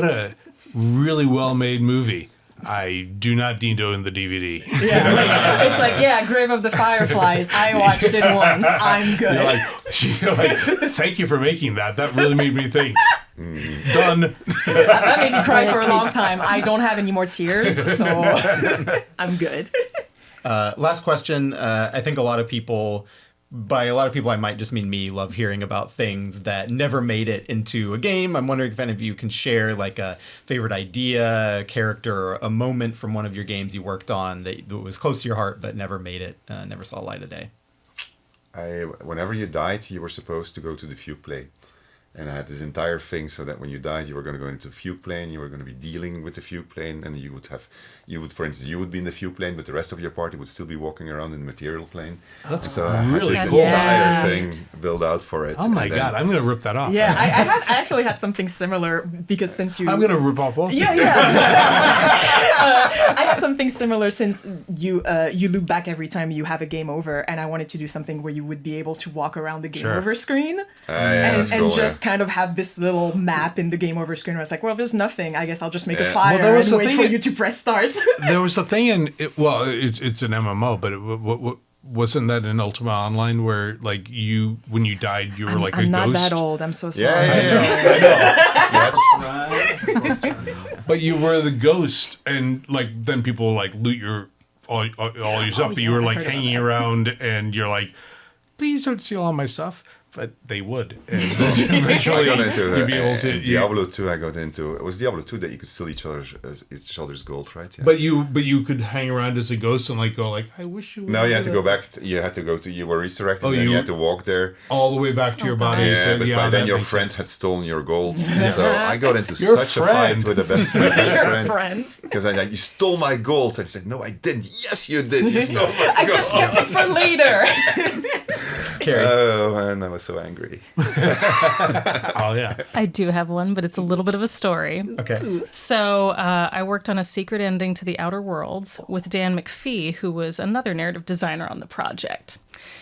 [SPEAKER 4] a really well made movie. I do not need to own the DVD.
[SPEAKER 8] Yeah, it's like, Grave of the Fireflies. I watched it once. I'm good.
[SPEAKER 4] You're like, thank you for making that. That really made me think. Done.
[SPEAKER 8] That made me cry for a long time. I don't have any more tears, so I'm good.
[SPEAKER 9] Last question. I think a lot of people, by a lot of people I might just mean me, love hearing about things that never made it into a game. I'm wondering if any of you can share like a favorite idea, a character, or a moment from one of your games you worked on that was close to your heart but never made it, never saw light of day.
[SPEAKER 5] Whenever you died, you were supposed to go to the fugue plane. And I had this entire thing so that when you died, you were going to go into a fugue plane, you were going to be dealing with the fugue plane, and for instance, you would be in the fugue plane, but the rest of your party would still be walking around in the material plane.
[SPEAKER 4] That's
[SPEAKER 5] and so I had
[SPEAKER 4] really
[SPEAKER 5] this
[SPEAKER 4] cool.
[SPEAKER 5] entire thing built out for it.
[SPEAKER 4] Oh my God, I'm going to rip that off.
[SPEAKER 8] Yeah, I actually had something similar because since you...
[SPEAKER 4] I'm going to rip off both.
[SPEAKER 8] Yeah. I had something similar since you loop back every time you have a game over, and I wanted to do something where you would be able to walk around the game over screen and just kind of have this little map in the game over screen where I was like, well, there's nothing. I guess I'll just make a fire and wait for you to press start.
[SPEAKER 4] There was a thing it's an MMO, but wasn't that in Ultima Online where like when you died, you were like a ghost?
[SPEAKER 8] I'm not that old. I'm so sorry.
[SPEAKER 4] But you were the ghost, and like then people like loot your all your stuff. But you were like hanging around, and you're like, please don't steal all my stuff. But they would. And eventually,
[SPEAKER 5] I got into
[SPEAKER 4] you'd be able to.
[SPEAKER 5] Diablo 2. It was Diablo 2 that you could steal each other's gold, right? Yeah.
[SPEAKER 4] But you could hang around as a ghost and like go like, I wish you would.
[SPEAKER 5] No, you had to go back. You were resurrected. And then you had to walk there
[SPEAKER 4] all the way back to your body.
[SPEAKER 5] Yeah, but by then your friend had stolen your gold. So I got into such a fight with the best friend. Because I you stole my gold, and he said, no, I didn't. Yes, you did. You stole my gold.
[SPEAKER 8] I just kept it for later.
[SPEAKER 9] Carrie.
[SPEAKER 5] Oh man, I was so angry.
[SPEAKER 4] Oh yeah.
[SPEAKER 7] I do have one, but it's a little bit of a story.
[SPEAKER 9] Okay.
[SPEAKER 7] So I worked on a secret ending to The Outer Worlds with Dan McPhee, who was another narrative designer on the project.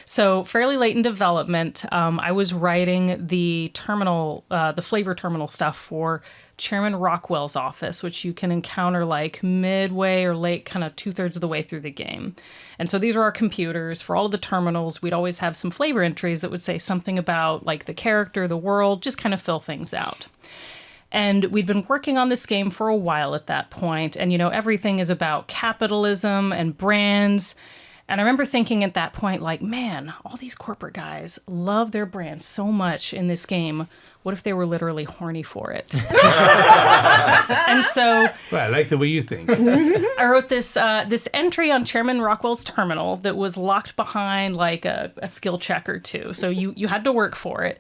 [SPEAKER 7] So fairly late in development, I was writing the terminal, the flavor terminal stuff for Chairman Rockwell's office, which you can encounter like midway or late, kind of 2/3 of the way through the game. And so these are our computers. For all of the terminals, we'd always have some flavor entries that would say something about like the character, the world, just kind of fill things out. And we'd been working on this game for a while at that point. And, you know, everything is about capitalism and brands. And I remember thinking at that point, like, man, all these corporate guys love their brand so much in this game. What if they were literally horny for it? And so
[SPEAKER 4] Well, I like the way you think.
[SPEAKER 7] I wrote this entry on Chairman Rockwell's terminal that was locked behind like a skill check or two. So you had to work for it.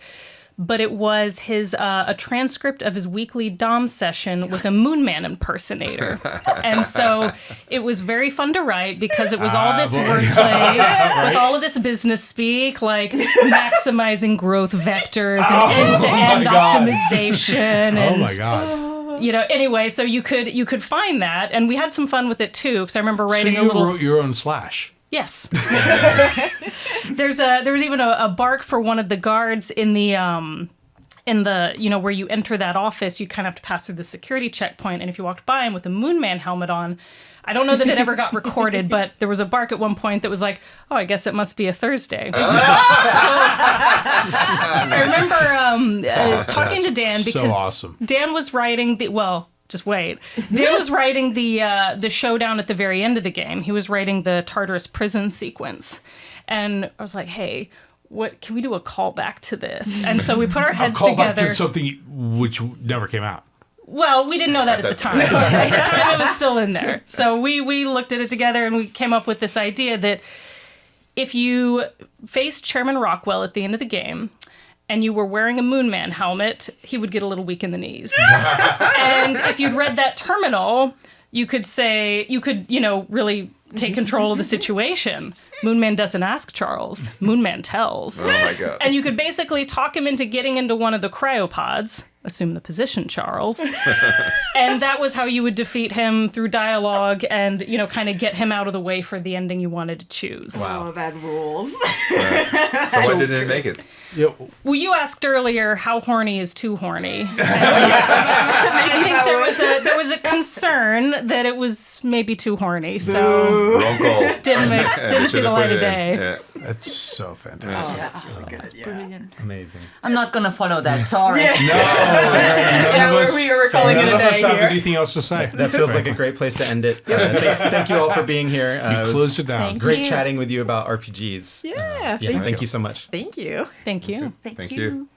[SPEAKER 7] But it was his a transcript of his weekly Dom session with a Moonman impersonator. And so it was very fun to write because it was all this wordplay with all of this business speak, like maximizing growth vectors and end-to-end optimization.
[SPEAKER 4] Oh
[SPEAKER 7] And,
[SPEAKER 4] my god.
[SPEAKER 7] you know, anyway, so you could find that, and we had some fun with it too, because I remember
[SPEAKER 4] So
[SPEAKER 7] writing
[SPEAKER 4] you
[SPEAKER 7] a little.
[SPEAKER 4] wrote your own slash.
[SPEAKER 7] Yes. There was even a bark for one of the guards in the you know, where you enter that office, you kind of have to pass through the security checkpoint, and if you walked by him with a Moonman helmet on, I don't know that it ever got recorded, but there was a bark at one point that was like, oh, I guess it must be a Thursday. So I remember talking to Dan because
[SPEAKER 4] So awesome.
[SPEAKER 7] Dan was writing just wait. Dan was writing the showdown at the very end of the game. He was writing the Tartarus prison sequence. And I was like, hey, what can we do a callback to this? And so we put our heads
[SPEAKER 4] Call back
[SPEAKER 7] together.
[SPEAKER 4] to something which never came out.
[SPEAKER 7] Well, we didn't know that at the time. At the time, it was still in there. So we looked at it together and we came up with this idea that if you faced Chairman Rockwell at the end of the game, and you were wearing a Moonman helmet, he would get a little weak in the knees. And if you'd read that terminal, you could, you know, really take control of the situation. Moonman doesn't ask Charles. Moonman tells.
[SPEAKER 5] Oh my god.
[SPEAKER 7] And you could basically talk him into getting into one of the cryopods, assume the position, Charles. And that was how you would defeat him through dialogue and, you know, kind of get him out of the way for the ending you wanted to choose.
[SPEAKER 9] Wow.
[SPEAKER 8] Oh, that rules.
[SPEAKER 5] So why didn't it make it?
[SPEAKER 4] Yeah.
[SPEAKER 7] Well, you asked earlier how horny is too horny. I think there was a concern that it was maybe too horny, so
[SPEAKER 5] Wrong call.
[SPEAKER 7] didn't see the light of day.
[SPEAKER 5] Yeah.
[SPEAKER 4] That's so fantastic.
[SPEAKER 8] That's really good. Yeah.
[SPEAKER 6] Brilliant.
[SPEAKER 9] Amazing.
[SPEAKER 6] I'm not gonna follow that. Sorry.
[SPEAKER 8] Yeah, we're calling it a
[SPEAKER 4] None of us
[SPEAKER 8] day
[SPEAKER 4] have
[SPEAKER 8] here.
[SPEAKER 4] anything else to say.
[SPEAKER 9] That feels like a great place to end it. Thank you all for being here. It was
[SPEAKER 4] Close it down.
[SPEAKER 6] Thank
[SPEAKER 9] great
[SPEAKER 6] you.
[SPEAKER 9] chatting with you about RPGs.
[SPEAKER 8] Yeah,
[SPEAKER 9] Thank you so much.
[SPEAKER 8] Thank you.
[SPEAKER 7] Thank you.
[SPEAKER 5] Thank you.